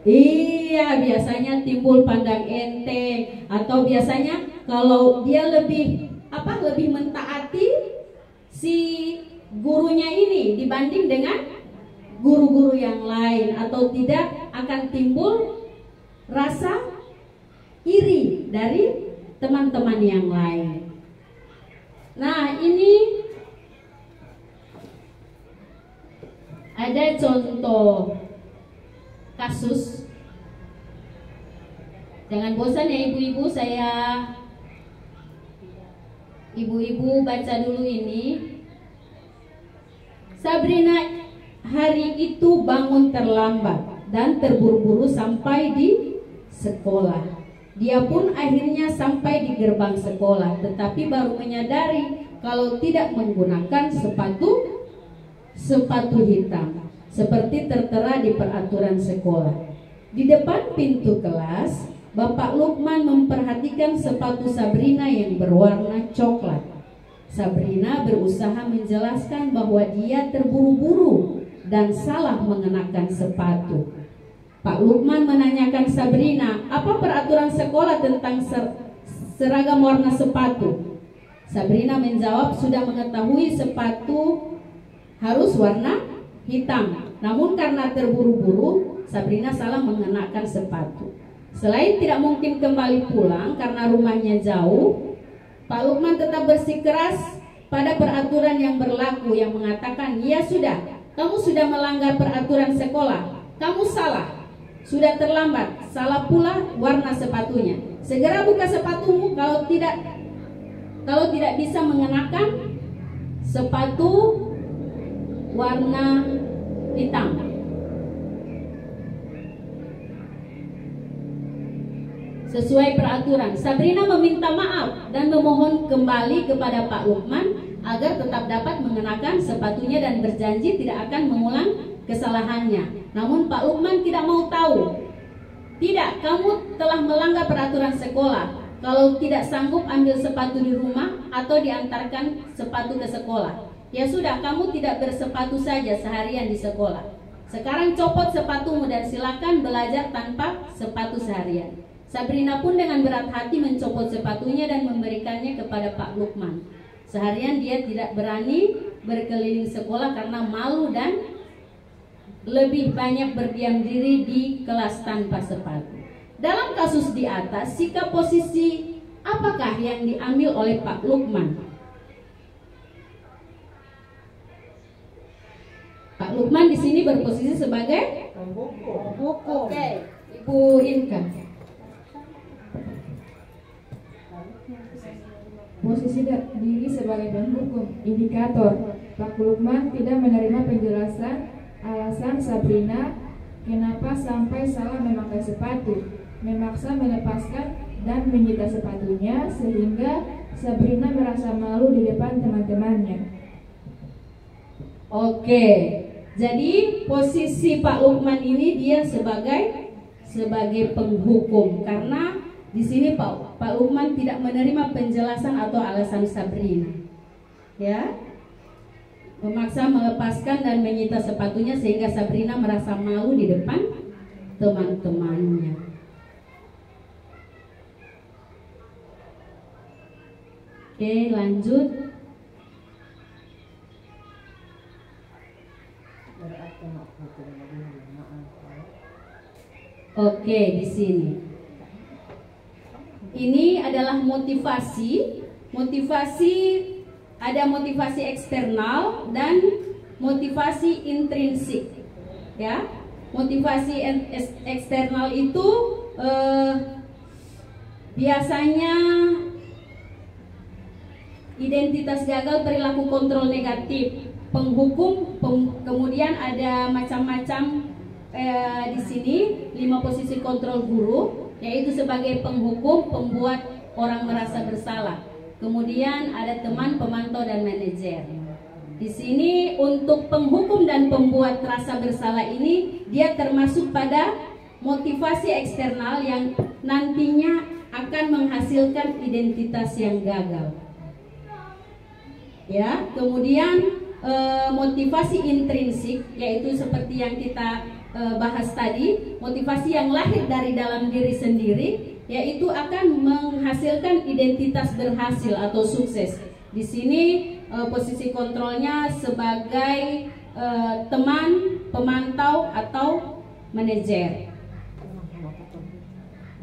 Iya, biasanya timbul pandang enteng, atau biasanya kalau dia lebih mentaati si gurunya ini dibanding dengan guru-guru yang lain, atau tidak akan timbul rasa iri dari teman-teman yang lain. Nah, ini ada contoh kasus. Jangan bosan ya ibu-ibu, ibu-ibu baca dulu ini. Sabrina hari itu bangun terlambat dan terburu-buru sampai di sekolah. Dia pun akhirnya sampai di gerbang sekolah, tetapi baru menyadari kalau tidak menggunakan sepatu hitam seperti tertera di peraturan sekolah. Di depan pintu kelas, Bapak Lukman memperhatikan sepatu Sabrina yang berwarna coklat. Sabrina berusaha menjelaskan bahwa dia terburu-buru dan salah mengenakan sepatu. Pak Lukman menanyakan Sabrina, apa peraturan sekolah tentang seragam warna sepatu? Sabrina menjawab sudah mengetahui sepatu harus warna hitam. Namun karena terburu-buru, Sabrina salah mengenakan sepatu. Selain tidak mungkin kembali pulang karena rumahnya jauh, Pak Lukman tetap bersikeras pada peraturan yang berlaku yang mengatakan, ya sudah, kamu sudah melanggar peraturan sekolah, kamu salah. Sudah terlambat, salah pula warna sepatunya. Segera buka sepatumu kalau tidak bisa mengenakan sepatu warna hitam. Sesuai peraturan, Sabrina meminta maaf dan memohon kembali kepada Pak Lukman agar tetap dapat mengenakan sepatunya dan berjanji tidak akan mengulang kesalahannya. Namun Pak Lukman tidak mau tahu. Tidak, kamu telah melanggar peraturan sekolah. Kalau tidak sanggup ambil sepatu di rumah atau diantarkan sepatu ke sekolah. Ya sudah, kamu tidak bersepatu saja seharian di sekolah. Sekarang copot sepatumu dan silakan belajar tanpa sepatu seharian. Sabrina pun dengan berat hati mencopot sepatunya dan memberikannya kepada Pak Lukman. Seharian dia tidak berani berkeliling sekolah karena malu dan lebih banyak berdiam diri di kelas tanpa sepatu. Dalam kasus di atas, sikap posisi apakah yang diambil oleh Pak Lukman? Pak Lukman di sini berposisi sebagai penghukum. Oke, Ibu Inka. Posisi diri sebagai penghukum. Indikator, Pak Lukman tidak menerima penjelasan alasan Sabrina kenapa sampai salah memakai sepatu, memaksa melepaskan dan menyita sepatunya sehingga Sabrina merasa malu di depan teman-temannya. Oke, jadi posisi Pak Lukman ini dia sebagai penghukum karena di sini Pak Lukman tidak menerima penjelasan atau alasan Sabrina, ya, memaksa melepaskan dan menyita sepatunya sehingga Sabrina merasa malu di depan teman-temannya. Oke, lanjut. Oke, di sini. Ini adalah motivasi. Ada motivasi eksternal dan motivasi intrinsik. Ya, motivasi eksternal itu biasanya identitas gagal, perilaku kontrol negatif, penghukum, kemudian ada macam-macam di sini 5 posisi kontrol guru, yaitu sebagai penghukum, pembuat orang merasa bersalah. Kemudian ada teman, pemantau, dan manajer. Di sini untuk penghukum dan pembuat rasa bersalah ini dia termasuk pada motivasi eksternal yang nantinya akan menghasilkan identitas yang gagal. Ya, kemudian motivasi intrinsik yaitu seperti yang kita bahas tadi, motivasi yang lahir dari dalam diri sendiri, yaitu akan menghasilkan identitas berhasil atau sukses. Di sini posisi kontrolnya sebagai teman, pemantau atau manajer.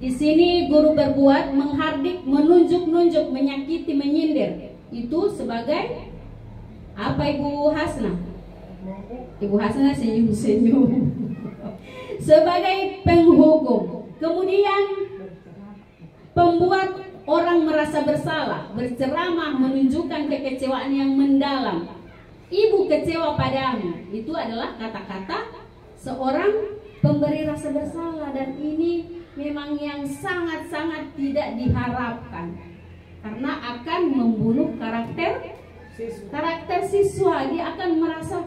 Di sini guru berbuat, menghardik, menunjuk-nunjuk, menyakiti, menyindir. Itu sebagai apa, Ibu Hasna? Ibu Hasna senyum-senyum. Sebagai penghukum. Kemudian pembuat orang merasa bersalah, berceramah, menunjukkan kekecewaan yang mendalam. ibu kecewa padamu. Itu adalah kata-kata seorang pemberi rasa bersalah, dan ini memang yang sangat-sangat tidak diharapkan karena akan membunuh karakter siswa. Dia akan merasa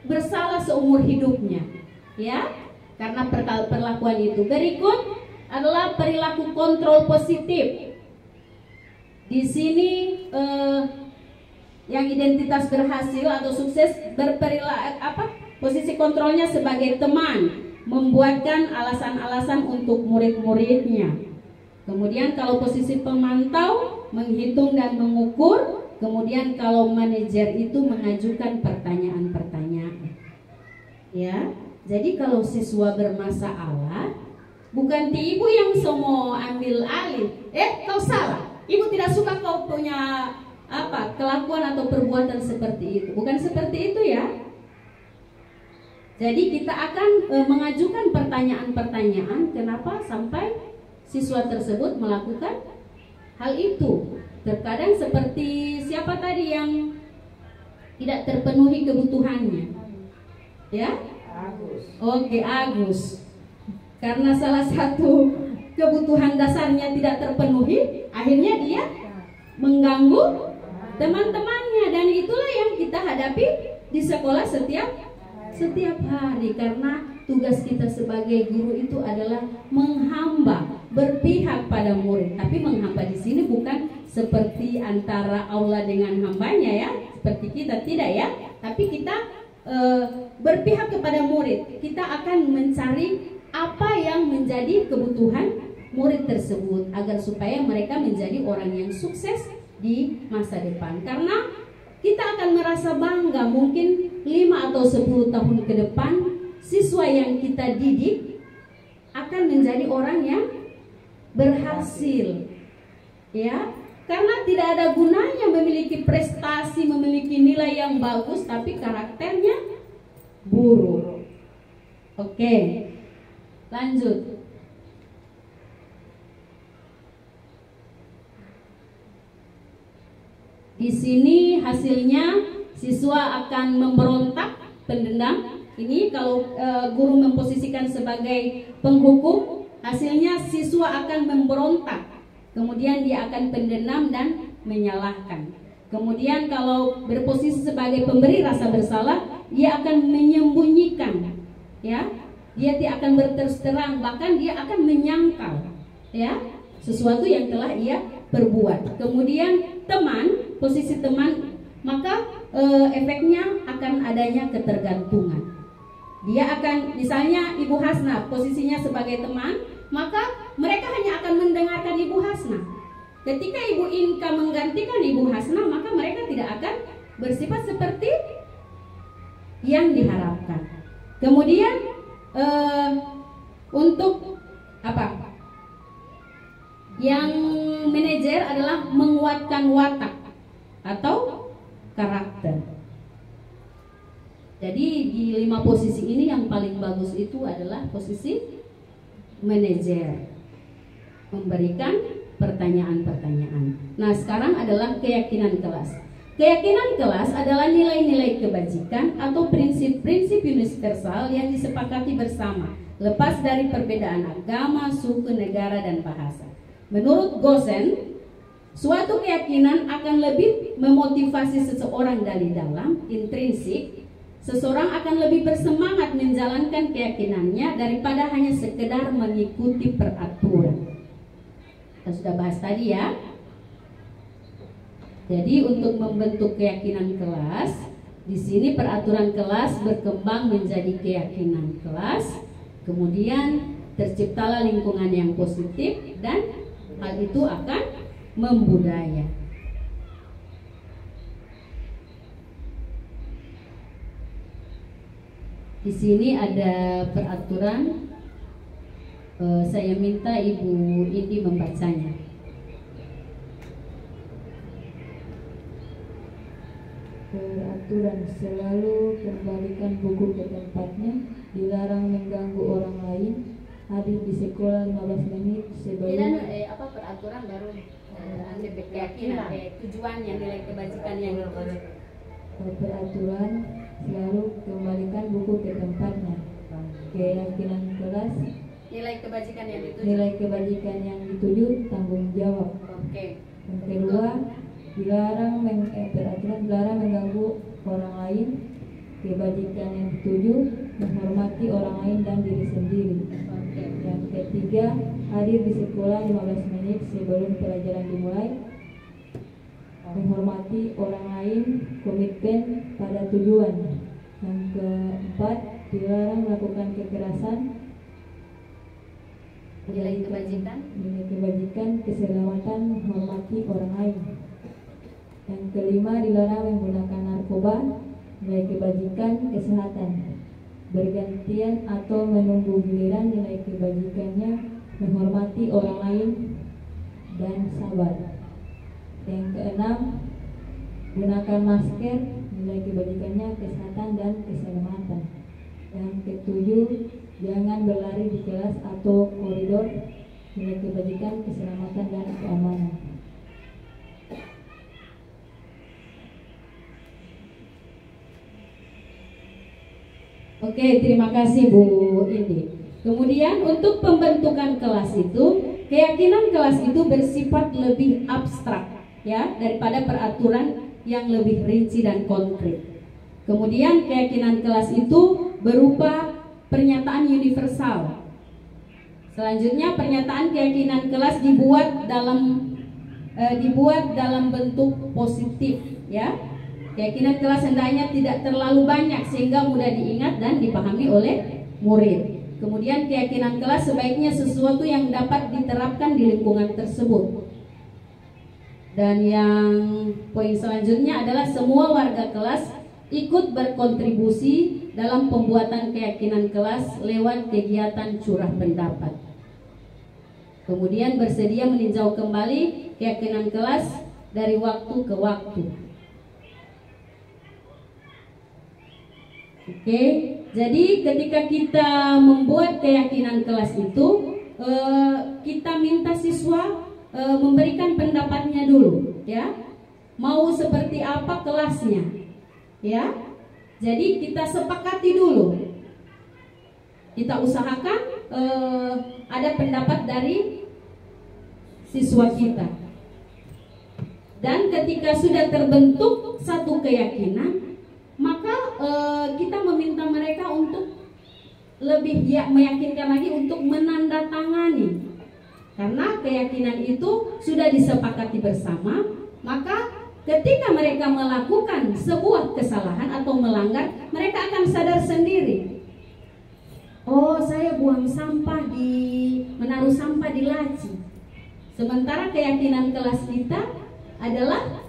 bersalah seumur hidupnya, ya, karena perlakuan itu. Berikut adalah perilaku kontrol positif. Di sini yang identitas berhasil atau sukses posisi kontrolnya sebagai teman, membuatkan alasan-alasan untuk murid-muridnya. Kemudian kalau posisi pemantau, menghitung dan mengukur. Kemudian kalau manajer itu mengajukan pertanyaan-pertanyaan. Ya, jadi kalau siswa bermasalah, bukan ibu yang semua ambil alih. Kau salah. Ibu tidak suka kau punya kelakuan atau perbuatan seperti itu. Bukan seperti itu ya. Jadi kita akan mengajukan pertanyaan-pertanyaan kenapa sampai siswa tersebut melakukan hal itu. Terkadang seperti siapa tadi yang tidak terpenuhi kebutuhannya? Ya? Agus. Karena salah satu kebutuhan dasarnya tidak terpenuhi, akhirnya dia mengganggu teman-temannya, dan itulah yang kita hadapi di sekolah setiap hari, karena tugas kita sebagai guru itu adalah menghamba, berpihak pada murid. Tapi menghamba di sini bukan seperti antara aula dengan hambanya ya, seperti kita tidak ya, tapi kita berpihak kepada murid. Kita akan mencari apa yang menjadi kebutuhan murid tersebut agar supaya mereka menjadi orang yang sukses di masa depan. Karena kita akan merasa bangga mungkin 5 atau 10 tahun ke depan siswa yang kita didik akan menjadi orang yang berhasil. Ya, karena tidak ada gunanya memiliki prestasi, memiliki nilai yang bagus tapi karakternya buruk. Oke. Lanjut. Di sini hasilnya siswa akan memberontak, pendendam. Ini kalau guru memposisikan sebagai penghukum, hasilnya siswa akan memberontak. Kemudian dia akan pendendam dan menyalahkan. Kemudian kalau berposisi sebagai pemberi rasa bersalah, dia akan menyembunyikan, ya. Dia tidak akan berterus terang, bahkan dia akan menyangkal, ya, sesuatu yang telah ia perbuat. Kemudian teman, posisi teman, maka efeknya akan adanya ketergantungan. Dia akan, misalnya Ibu Hasna posisinya sebagai teman, maka mereka hanya akan mendengarkan Ibu Hasna. Ketika Ibu Inka menggantikan Ibu Hasna, maka mereka tidak akan bersifat seperti yang diharapkan. Kemudian untuk apa? Yang manajer adalah menguatkan watak atau karakter. Jadi di 5 posisi ini yang paling bagus itu adalah posisi manajer, memberikan pertanyaan-pertanyaan. Nah, sekarang adalah keyakinan kelas. Keyakinan kelas adalah nilai-nilai kebajikan atau prinsip-prinsip universal yang disepakati bersama, lepas dari perbedaan agama, suku, negara, dan bahasa. Menurut Gosen, suatu keyakinan akan lebih memotivasi seseorang dari dalam, intrinsik. Seseorang akan lebih bersemangat menjalankan keyakinannya daripada hanya sekedar mengikuti peraturan. Kita sudah bahas tadi ya. Jadi untuk membentuk keyakinan kelas, di sini peraturan kelas berkembang menjadi keyakinan kelas. Kemudian terciptalah lingkungan yang positif dan hal itu akan membudaya. Di sini ada peraturan. Saya minta Ibu Indi membacanya. Peraturan: selalu kembalikan buku ke tempatnya, dilarang mengganggu orang lain, hadir di sekolah 15 menit sebelum. Peraturan baru keyakinan, tujuannya, nilai kebajikan yang peraturan, selalu kembalikan buku ke tempatnya. Keyakinan kelas, Nilai kebajikan yang dituju. nilai kebajikan yang dituju, tanggung jawab. Oke. Yang kedua, peraturan dilarang mengganggu orang lain. Kebajikan yang dituju, menghormati orang lain dan diri sendiri. Oke. Yang ketiga, hadir di sekolah 15 menit sebelum pelajaran dimulai. Menghormati orang lain, komitmen pada tujuan. Yang keempat, dilarang melakukan kekerasan. Nilai kebajikan. Nilai kebajikan, keselamatan, menghormati orang lain. Yang kelima, dilarang menggunakan narkoba. Nilai kebajikan, kesehatan. Bergantian atau menunggu giliran, nilai kebajikannya menghormati orang lain dan sabar. Yang keenam, gunakan masker. Nilai kebajikannya kesehatan dan keselamatan. Yang ketujuh, jangan berlari di kelas atau koridor. Nilai kebajikan, keselamatan dan keamanan. Oke, terima kasih Bu Indi. Kemudian untuk pembentukan kelas itu, keyakinan kelas itu bersifat lebih abstrak ya daripada peraturan yang lebih rinci dan konkret. Kemudian keyakinan kelas itu berupa pernyataan universal. Selanjutnya pernyataan keyakinan kelas dibuat dalam bentuk positif ya. Keyakinan kelas hendaknya tidak terlalu banyak sehingga mudah diingat dan dipahami oleh murid. Kemudian keyakinan kelas sebaiknya sesuatu yang dapat diterapkan di lingkungan tersebut. Dan yang poin selanjutnya adalah semua warga kelas ikut berkontribusi dalam pembuatan keyakinan kelas lewat kegiatan curah pendapat. Kemudian bersedia meninjau kembali keyakinan kelas dari waktu ke waktu. Oke, jadi ketika kita membuat keyakinan kelas itu, kita minta siswa memberikan pendapatnya dulu, ya. Mau seperti apa kelasnya, ya. Jadi kita sepakati dulu. Kita usahakan ada pendapat dari siswa kita. Dan ketika sudah terbentuk satu keyakinan, maka kita meminta mereka untuk lebih meyakinkan lagi untuk menandatangani. Karena keyakinan itu sudah disepakati bersama, maka ketika mereka melakukan sebuah kesalahan atau melanggar, mereka akan sadar sendiri. Oh, saya menaruh sampah di laci. Sementara keyakinan kelas kita adalah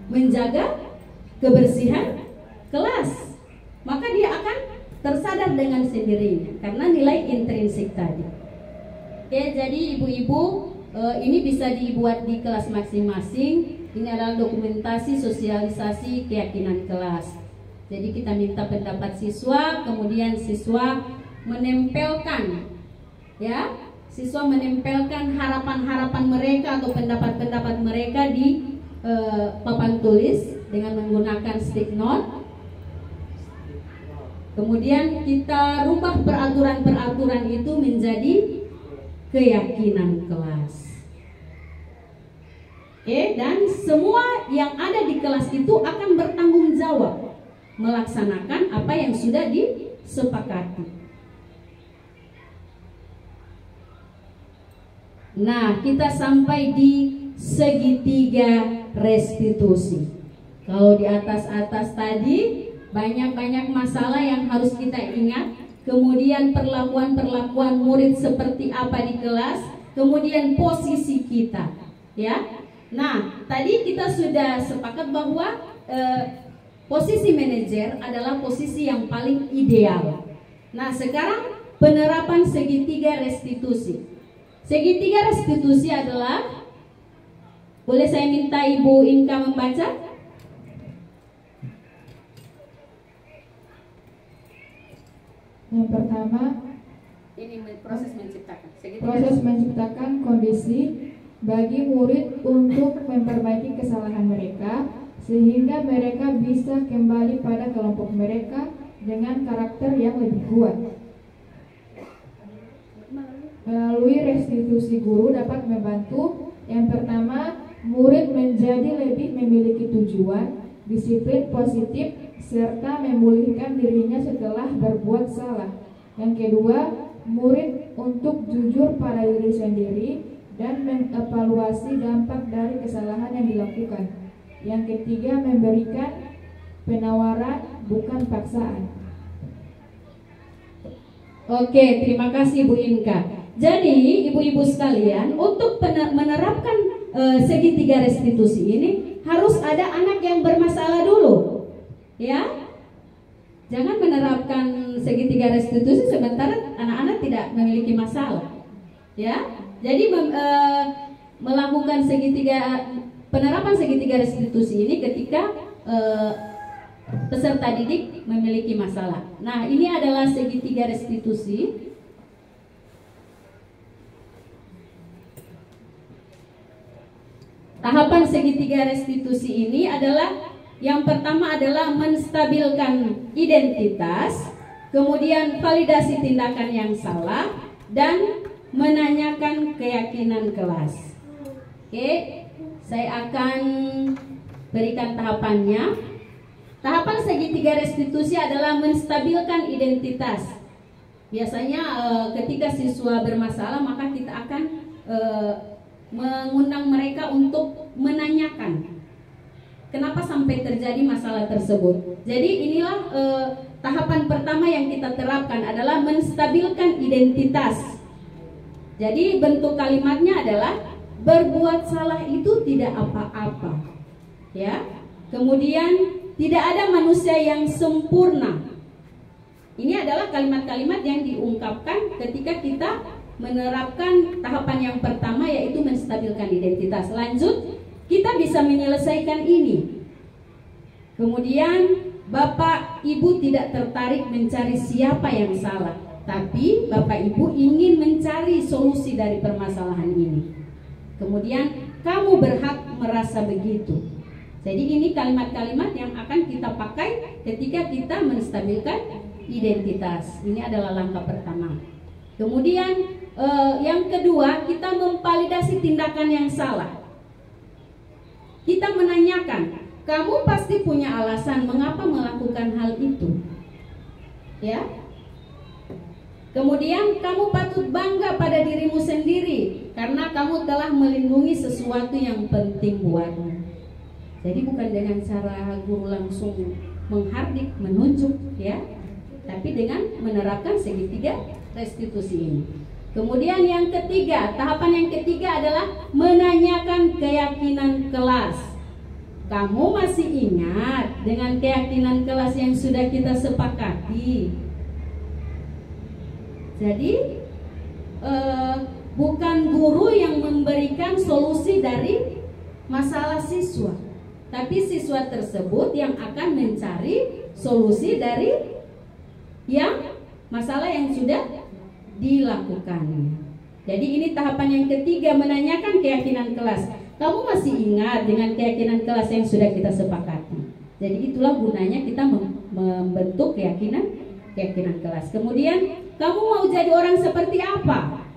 menjaga kebersihan kelas, maka dia akan tersadar dengan sendirinya karena nilai intrinsik tadi. Oke, jadi ibu-ibu ini bisa dibuat di kelas masing-masing. Ini adalah dokumentasi sosialisasi keyakinan kelas. Jadi kita minta pendapat siswa, kemudian siswa menempelkan, ya, siswa menempelkan harapan-harapan mereka atau pendapat-pendapat mereka di papan tulis dengan menggunakan stick note. Kemudian kita rubah peraturan-peraturan itu menjadi keyakinan kelas. Oke, dan semua yang ada di kelas itu akan bertanggung jawab melaksanakan apa yang sudah disepakati. Nah, kita sampai di segitiga restitusi. Kalau di atas-atas tadi banyak-banyak masalah yang harus kita ingat, kemudian perlakuan-perlakuan murid seperti apa di kelas, kemudian posisi kita, ya. Nah, tadi kita sudah sepakat bahwa posisi manajer adalah posisi yang paling ideal. Nah, sekarang penerapan segitiga restitusi. Segitiga restitusi adalah, boleh saya minta Ibu Inka membaca? Yang pertama, Ini proses menciptakan. proses menciptakan kondisi bagi murid untuk memperbaiki kesalahan mereka sehingga mereka bisa kembali pada kelompok mereka dengan karakter yang lebih kuat. Melalui restitusi guru dapat membantu yang pertama, murid menjadi lebih memiliki tujuan, disiplin positif, serta memulihkan dirinya setelah berbuat salah. Yang kedua, murid untuk jujur pada diri sendiri dan mengevaluasi dampak dari kesalahan yang dilakukan. Yang ketiga, memberikan penawaran bukan paksaan. Oke, terima kasih Bu Inka. Jadi ibu-ibu sekalian, untuk menerapkan segitiga restitusi ini harus ada anak yang bermasalah dulu, ya. Jangan menerapkan segitiga restitusi sementara anak-anak tidak memiliki masalah, ya. Jadi melakukan penerapan segitiga restitusi ini ketika peserta didik memiliki masalah. Nah, ini adalah segitiga restitusi. Tahapan segitiga restitusi ini adalah yang pertama adalah menstabilkan identitas, kemudian validasi tindakan yang salah, dan menanyakan keyakinan kelas. Oke, saya akan berikan tahapannya. Tahapan segitiga restitusi adalah menstabilkan identitas. Biasanya ketika siswa bermasalah, maka kita akan mengundang mereka untuk menanyakan kenapa sampai terjadi masalah tersebut. Jadi inilah tahapan pertama yang kita terapkan adalah menstabilkan identitas. Jadi bentuk kalimatnya adalah berbuat salah itu tidak apa-apa, ya. Kemudian tidak ada manusia yang sempurna. Ini adalah kalimat-kalimat yang diungkapkan ketika kita menerapkan tahapan yang pertama, yaitu menstabilkan identitas. Lanjut, kita bisa menyelesaikan ini. Kemudian Bapak Ibu tidak tertarik mencari siapa yang salah, tapi Bapak Ibu ingin mencari solusi dari permasalahan ini. Kemudian kamu berhak merasa begitu. Jadi ini kalimat-kalimat yang akan kita pakai ketika kita menstabilkan identitas. Ini adalah langkah pertama. Kemudian yang kedua, kita memvalidasi tindakan yang salah. Kita menanyakan, kamu pasti punya alasan mengapa melakukan hal itu, ya. Kemudian kamu patut bangga pada dirimu sendiri karena kamu telah melindungi sesuatu yang penting buatmu. Jadi bukan dengan cara guru langsung menghardik, menunjuk, ya, tapi dengan menerapkan segitiga restitusi ini. Kemudian yang ketiga, tahapan yang ketiga adalah menanyakan keyakinan kelas. Kamu masih ingat dengan keyakinan kelas yang sudah kita sepakati? Jadi bukan guru yang memberikan solusi dari masalah siswa, tapi siswa tersebut yang akan mencari solusi dari masalah yang sudah dilakukan. Jadi ini tahapan yang ketiga, menanyakan keyakinan kelas. Kamu masih ingat dengan keyakinan kelas yang sudah kita sepakati? Jadi itulah gunanya kita membentuk keyakinan kelas. Kemudian kamu mau jadi orang seperti apa?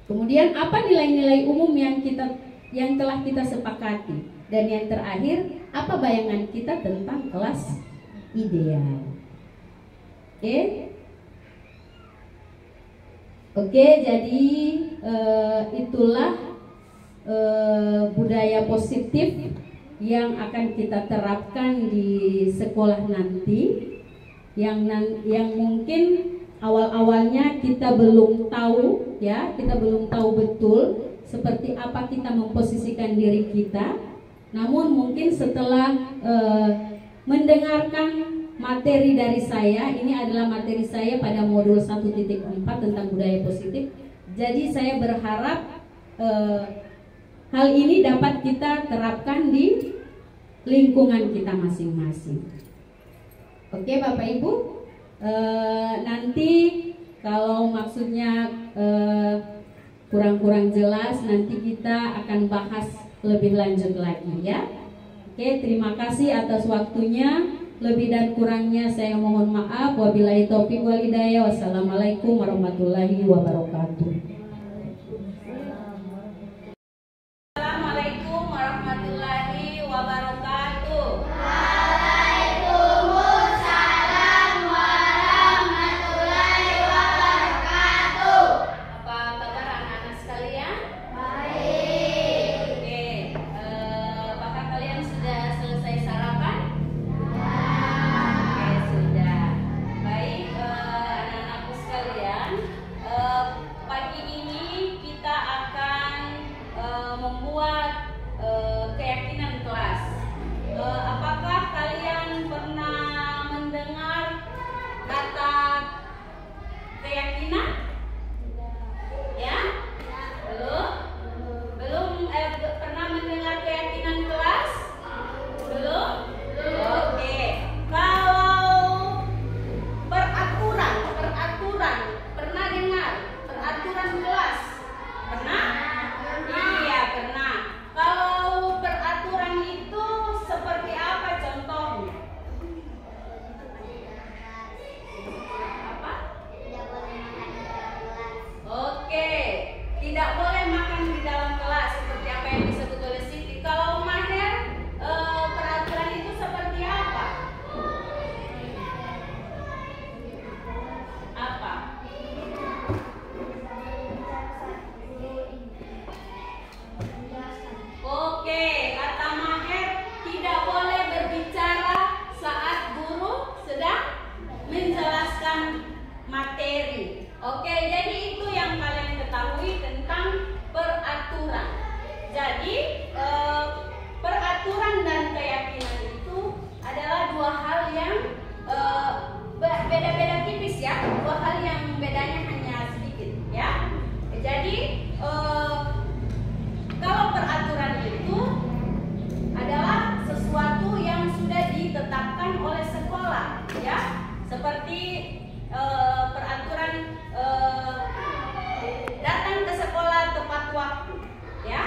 Kemudian apa nilai-nilai umum yang telah kita sepakati? Dan yang terakhir, apa bayangan kita tentang kelas ideal? Oke, jadi itulah budaya positif yang akan kita terapkan di sekolah nanti, yang mungkin awal-awalnya kita belum tahu, ya, kita belum tahu betul seperti apa kita memposisikan diri kita. Namun mungkin setelah mendengarkan materi dari saya, ini adalah materi saya pada modul 1.4 tentang budaya positif. Jadi saya berharap hal ini dapat kita terapkan di lingkungan kita masing-masing. Oke Bapak Ibu, nanti kalau maksudnya kurang-kurang jelas, nanti kita akan bahas lebih lanjut lagi, ya. Oke, terima kasih atas waktunya. Lebih dan kurangnya saya mohon maaf. Wabillahi taufiq wal hidayah. Wassalamualaikum warahmatullahi wabarakatuh. Assalamualaikum warahmatullahi wabarakatuh. Waalaikumsalam warahmatullahi wabarakatuh. Apa kabar anak-anak sekalian? Baik. Oke, apakah kalian sudah selesai sarapan? Oke, sudah. Baik, anak-anakku sekalian, pagi ini kita akan membuat keyakinan kelas. Apakah kalian pernah mendengar kata keyakinan? Ya? Belum? Belum pernah mendengar keyakinan kelas? Belum? Oke. Kalau peraturan, pernah dengar peraturan kelas? Pernah? Iya, pernah. Kalau peraturan itu seperti apa contohnya? Apa? Oke, tidak boleh makan di dalam kelas seperti apa yang disebut oleh Siti. Kalau Maher, peraturan itu seperti apa? Apa? Oke, kata Maher, tidak boleh berbicara saat guru sedang menjelaskan materi. Oke, jadi itu yang kalian ketahui tentang peraturan. Jadi peraturan dan keyakinan itu adalah dua hal yang beda-beda tipis ya. Dua hal yang bedanya hanya sedikit ya. Jadi kalau peraturan itu adalah sesuatu yang sudah ditetapkan oleh sekolah ya. Seperti peraturan datang ke sekolah tepat waktu ya.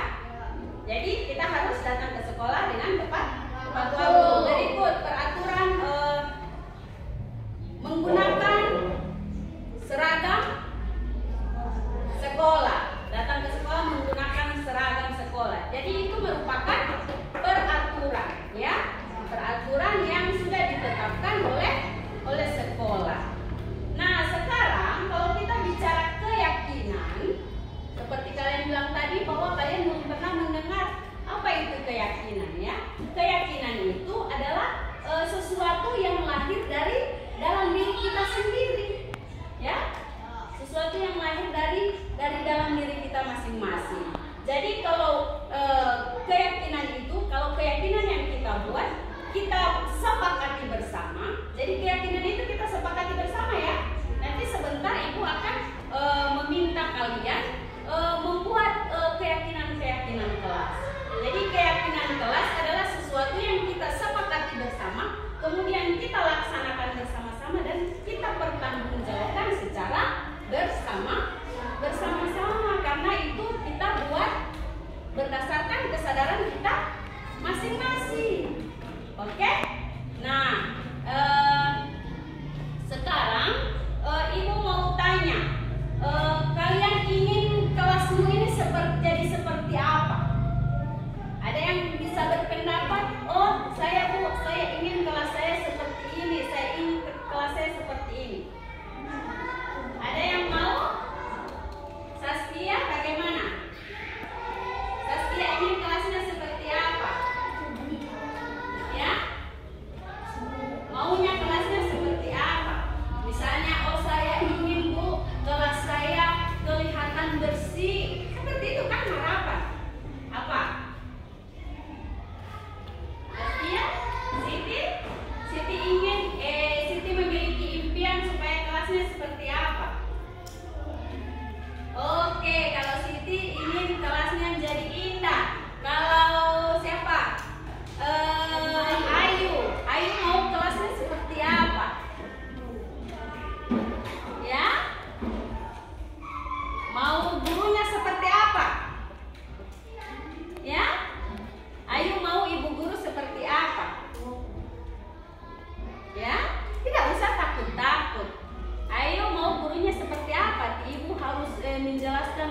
Jadi kita harus datang ke sekolah dengan tepat waktu. Berikut peraturan menggunakan seragam sekolah. Datang ke sekolah menggunakan seragam sekolah. Jadi itu merupakan peraturan ya. Peraturan yang sudah ditetapkan oleh sekolah. Nah, sekarang kalau kita bicara keyakinan, seperti kalian bilang tadi bahwa kalian belum pernah mendengar apa itu keyakinan ya. Keyakinan itu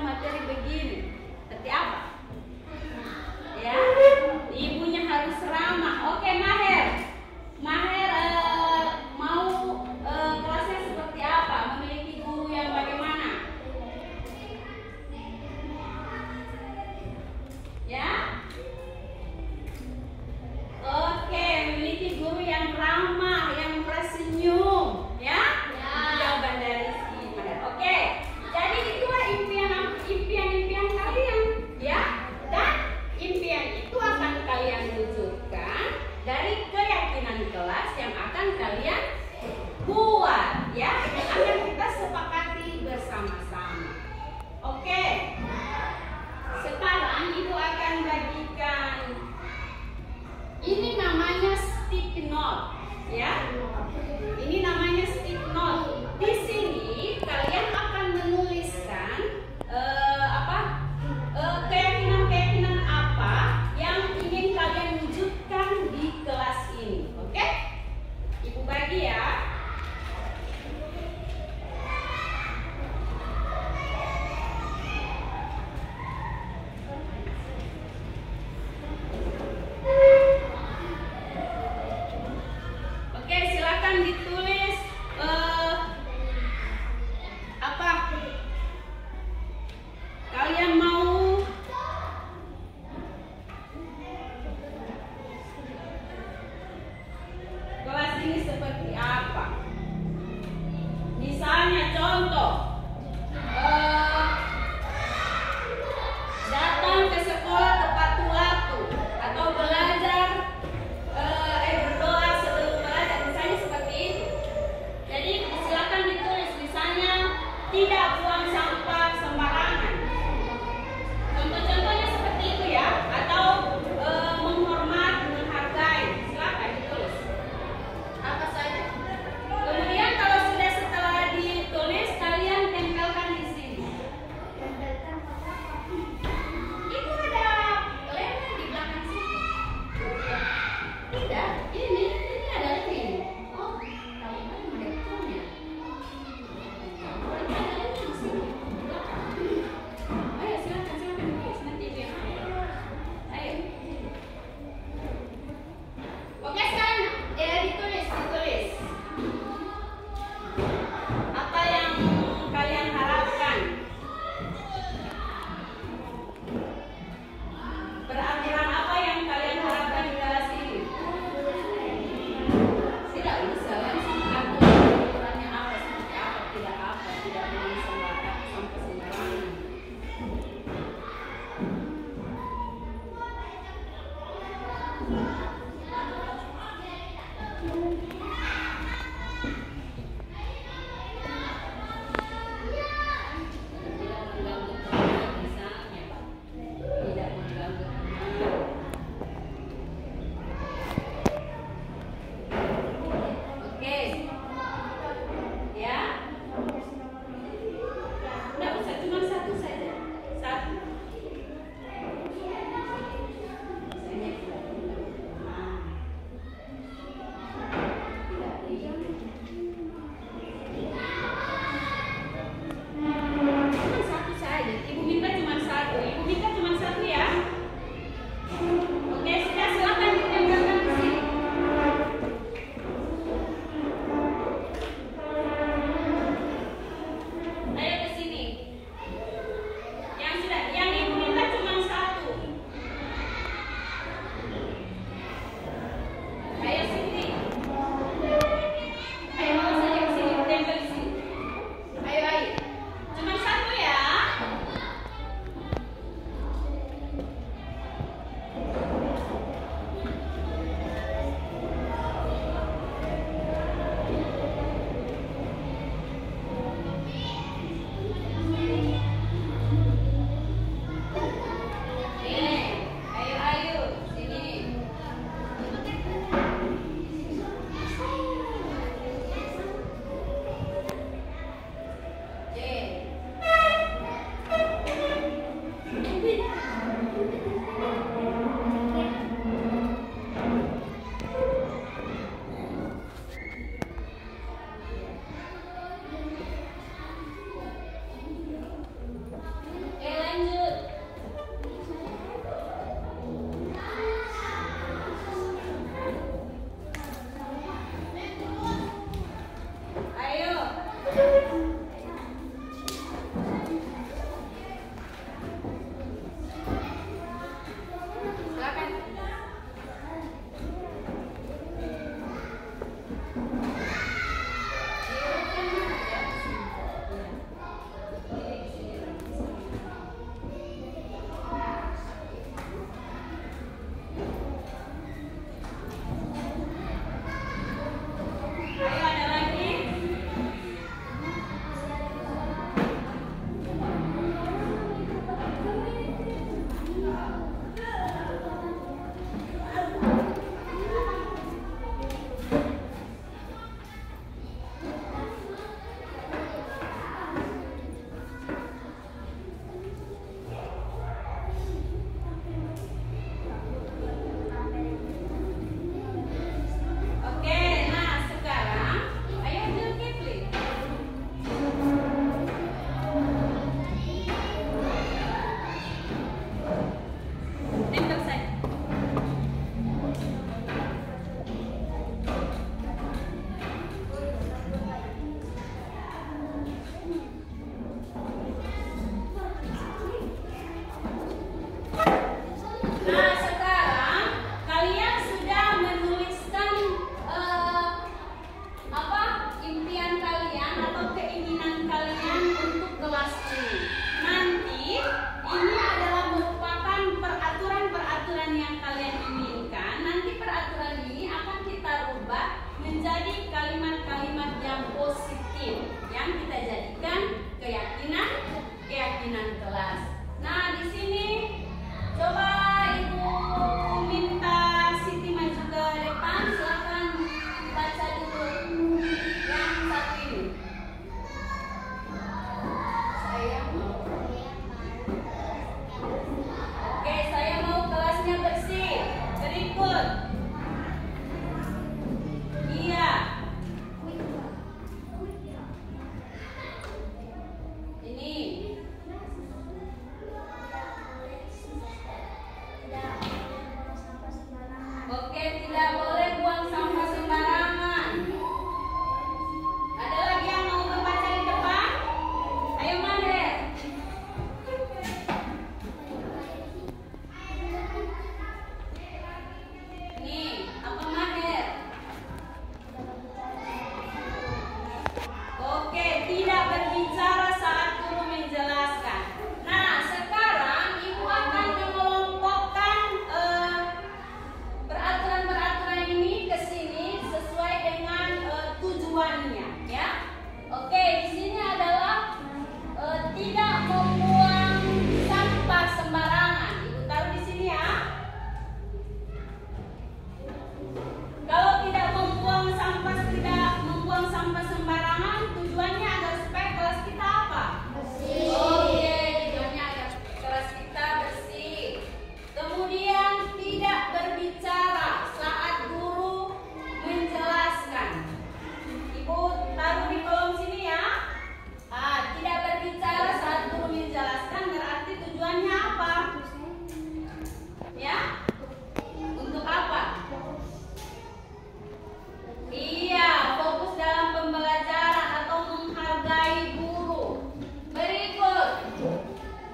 materi begini, seperti apa? Ya, ibunya harus ramah. Oke, Maher. Maher mau kelasnya seperti apa? Memiliki guru yang bagaimana? Ya? Oke, memiliki guru yang ramah, yang tersenyum, ya? Jawaban dari si Maher. Oke, jadi itulah impian kalian, ya? Dan impian itu akan kalian wujudkan dari keyakinan kelas yang akan kalian buat, ya? Yang akan kita sepakati bersama-sama. Oke. Sekarang ibu akan bagikan. Ini namanya stick note, ya. Ini namanya stick note. Di sini kalian akan menuliskan keyakinan-keyakinan apa yang ingin kalian wujudkan di kelas ini. Oke? Ibu bagi ya. Oke, silakan ditulis apa kalian mau kelas ini seperti apa. Misalnya contoh, datang ke sekolah tepat waktu atau belajar berdoa sebelum belajar, misalnya seperti itu. Jadi silakan ditulis, misalnya tidak buang sampah sembarangan. Contoh-contohnya seperti itu ya, atau menghormat, menghargai. Silakan ditulis apa saja. Kemudian kalau sudah setelah ditulis, kalian tempelkan di sini. Itu ada lemnya di belakang sini. Tidak, ini ada lem. Oh, tahu kan ada lemnya. Ada lemnya di sini. Ayo silakan tulis nanti biar. Ayo. Oke sekarang ditulis. Apa yang kalian harapkan? Peraturan apa yang kalian harapkan di kelas ini? Tidak usah kan? Aturannya apa? Seperti apa? Tidak boleh sampai sembarangan. Tidak mengganggu teman misalnya, Pak. Tidak mengganggu teman. Oke. Ya. Tidak usah, cuma satu saja. Satu. Nah, di sini coba Ibu minta Siti maju ke depan, silakan baca dulu yang satu ini. Oke, saya mau kelasnya bersih. Berikut. Iya. Ini. Oke, tidak boleh buang sampah sembarangan. Ada lagi yang mau membaca di depan? Ayo Maher. Nih, apa Maher? Oke, tidak berbicara saat guru menjelaskan. Nah, sekarang Ibu akan mengelompokkan peraturan-peraturan ini ke sini sesuai dengan tujuannya, ya. Oke, di sini adalah tidak membuang sampah sembarangan. Ibu taruh di sini ya. Kalau tidak membuang sampah sembarangan, tujuannya agar supaya kelas kita apa? Bersih. Oke, tujuannya agar kelas kita bersih. Kemudian tidak berbicara saat guru menjelaskan. Ibu taruh di kolom sini ya. Tidak berbicara saat guru menjelaskan berarti tujuannya apa? Ya? Untuk apa? Iya, fokus dalam pembelajaran atau menghargai guru. Berikut,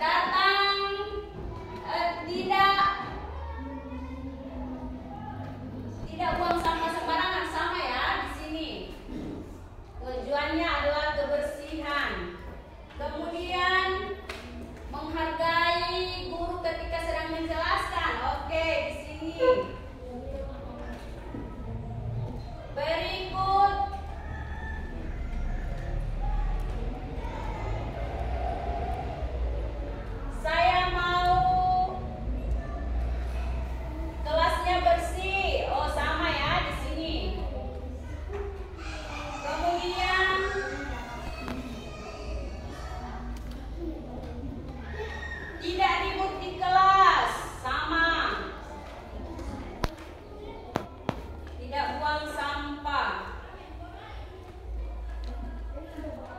datang tidak buang sampah sembarangan, sama ya di sini. Tujuannya adalah kebersihan. Kemudian menghargai guru ketika sedang menjelaskan. Oke, di sini. Berikut, saya mau kelasnya bersih. Oh, sama ya di sini. Kemudian tidak ribut di kelas, sama. Tidak buang sampah.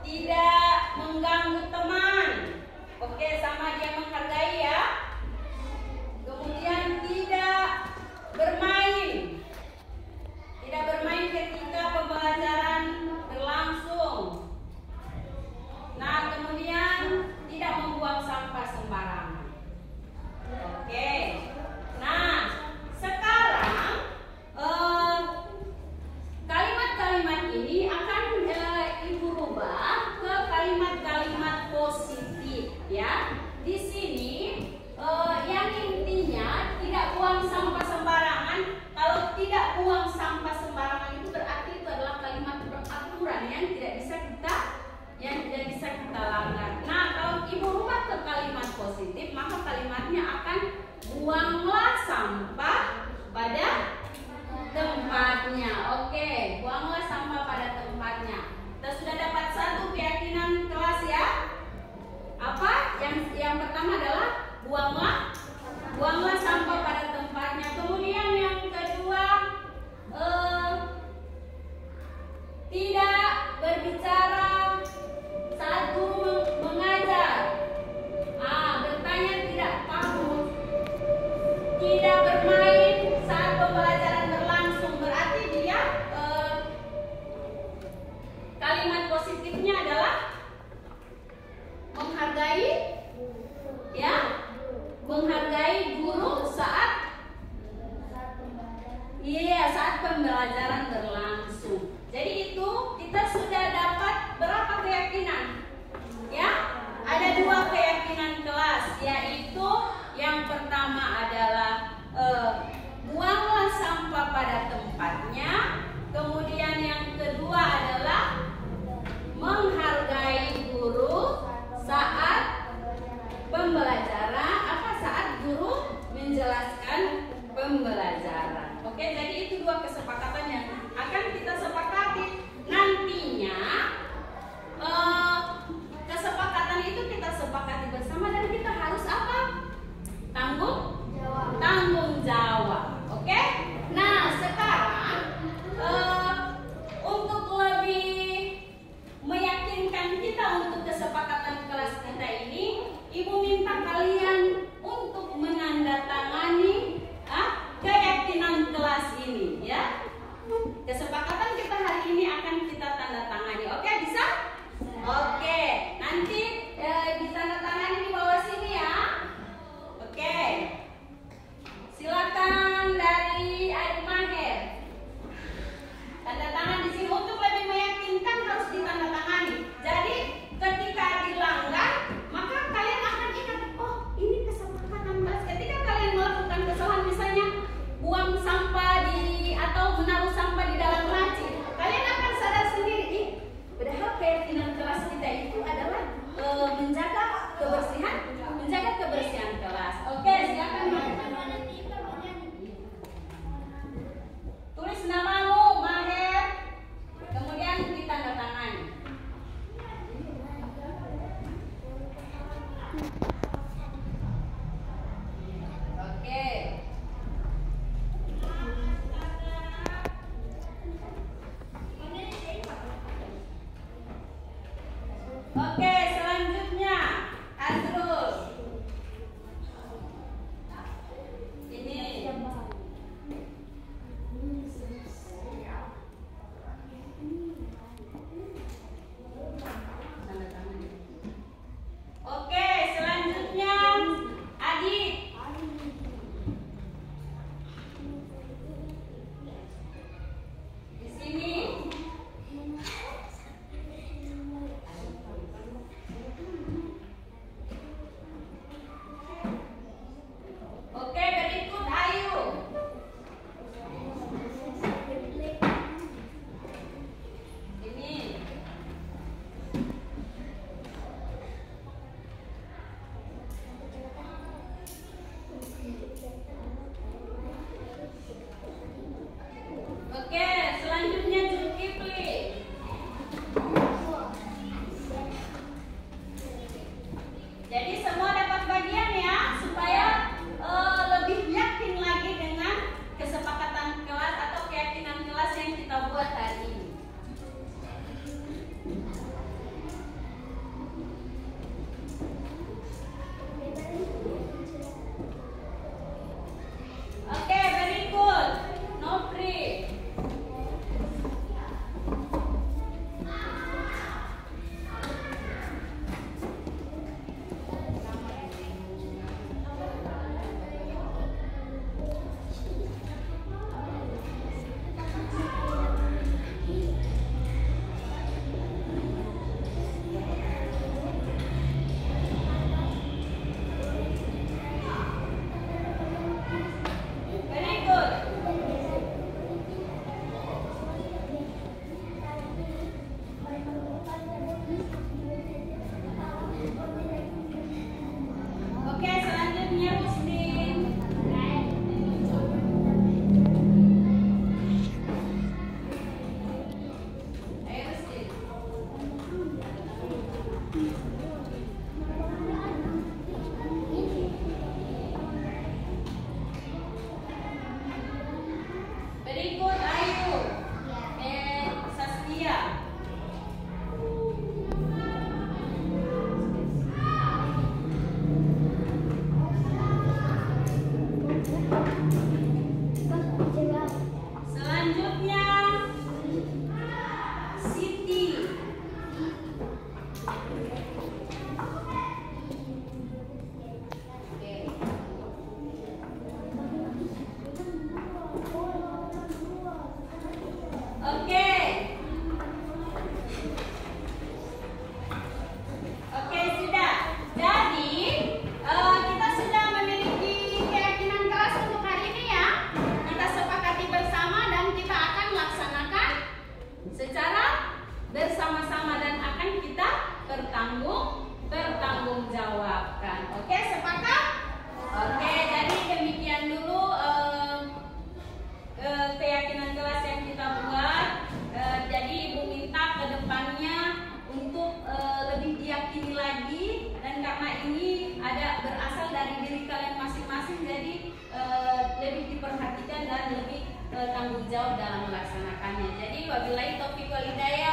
Tidak mengganggu teman. Oke, sama dia menghargai ya. Kemudian tidak bermain. Tidak bermain ketika pembelajaran berlangsung. Nah, kemudian tidak membuang sampah sembarangan. Oke. Nah, sekarang kalimat-kalimat ini akan Ibu rubah ke kalimat-kalimat positif, ya. Di sini yang intinya tidak buang sampah sembarangan. Kalau tidak buang sampah sembarangan itu berarti itu adalah kalimat peraturan yang tidak bisa kita langgar. Nah, kalau Ibu rubah ke kalimat positif, maka kalimatnya akan buanglah sampah pada tempatnya. Oke, buanglah sampah pada tempatnya. Kita sudah dapat satu keyakinan kelas ya. Apa? Yang pertama adalah buanglah sampah pada tempatnya. Kemudian yang kedua, tidak berbicara saat guru mengajar. Bertanya tidak paham. Tidak bermain saat pembelajaran berlangsung, berarti dia kalimat positifnya adalah menghargai, ya, menghargai guru saat pembelajaran berlangsung. Jadi itu kita sudah dapat berapa keyakinan? Ya, ada 2 keyakinan kelas, yaitu yang pertama adalah buanglah sampah pada tempatnya. Kemudian yang kedua adalah menghargai guru saat pembelajaran menjelaskan pembelajaran. Oke, jadi itu dua kesepakatan yang akan kita sepakati. Nantinya kesepakatan itu kita sepakati bersama dan kita harus apa? Tanggung jawab. Oke? Nah, sekarang untuk lebih meyakinkan kita untuk kesepakatan kelas kita ini, Ibu minta kalian untuk menandatangani keyakinan kelas ini, ya. Kesepakatan kita hari ini akan kita tanda tangani. Oke, bisa? Oke, nanti ditandatangani di bawah sini ya. Oke. Silakan dari Adik Maher. Tanda tangan di sini untuk lebih meyakinkan harus ditandatangani. Jadi ketika dilanggar, maka kalian akan ingat, oh ini kesepakatan kelas. Ketika kalian melakukan kesalahan, misalnya buang sampah atau menaruh sampah di dalam laci, kalian akan sadar sendiri, padahal keyakinan kelas kita itu adalah menjaga kebersihan kelas. Oke, silakan. Tulis namamu, Maher, kemudian ditandatangani. Oke. Oke, selanjutnya Azrul. tanggung jawab dalam melaksanakannya. Jadi wabillahi taufiq wal hidayah.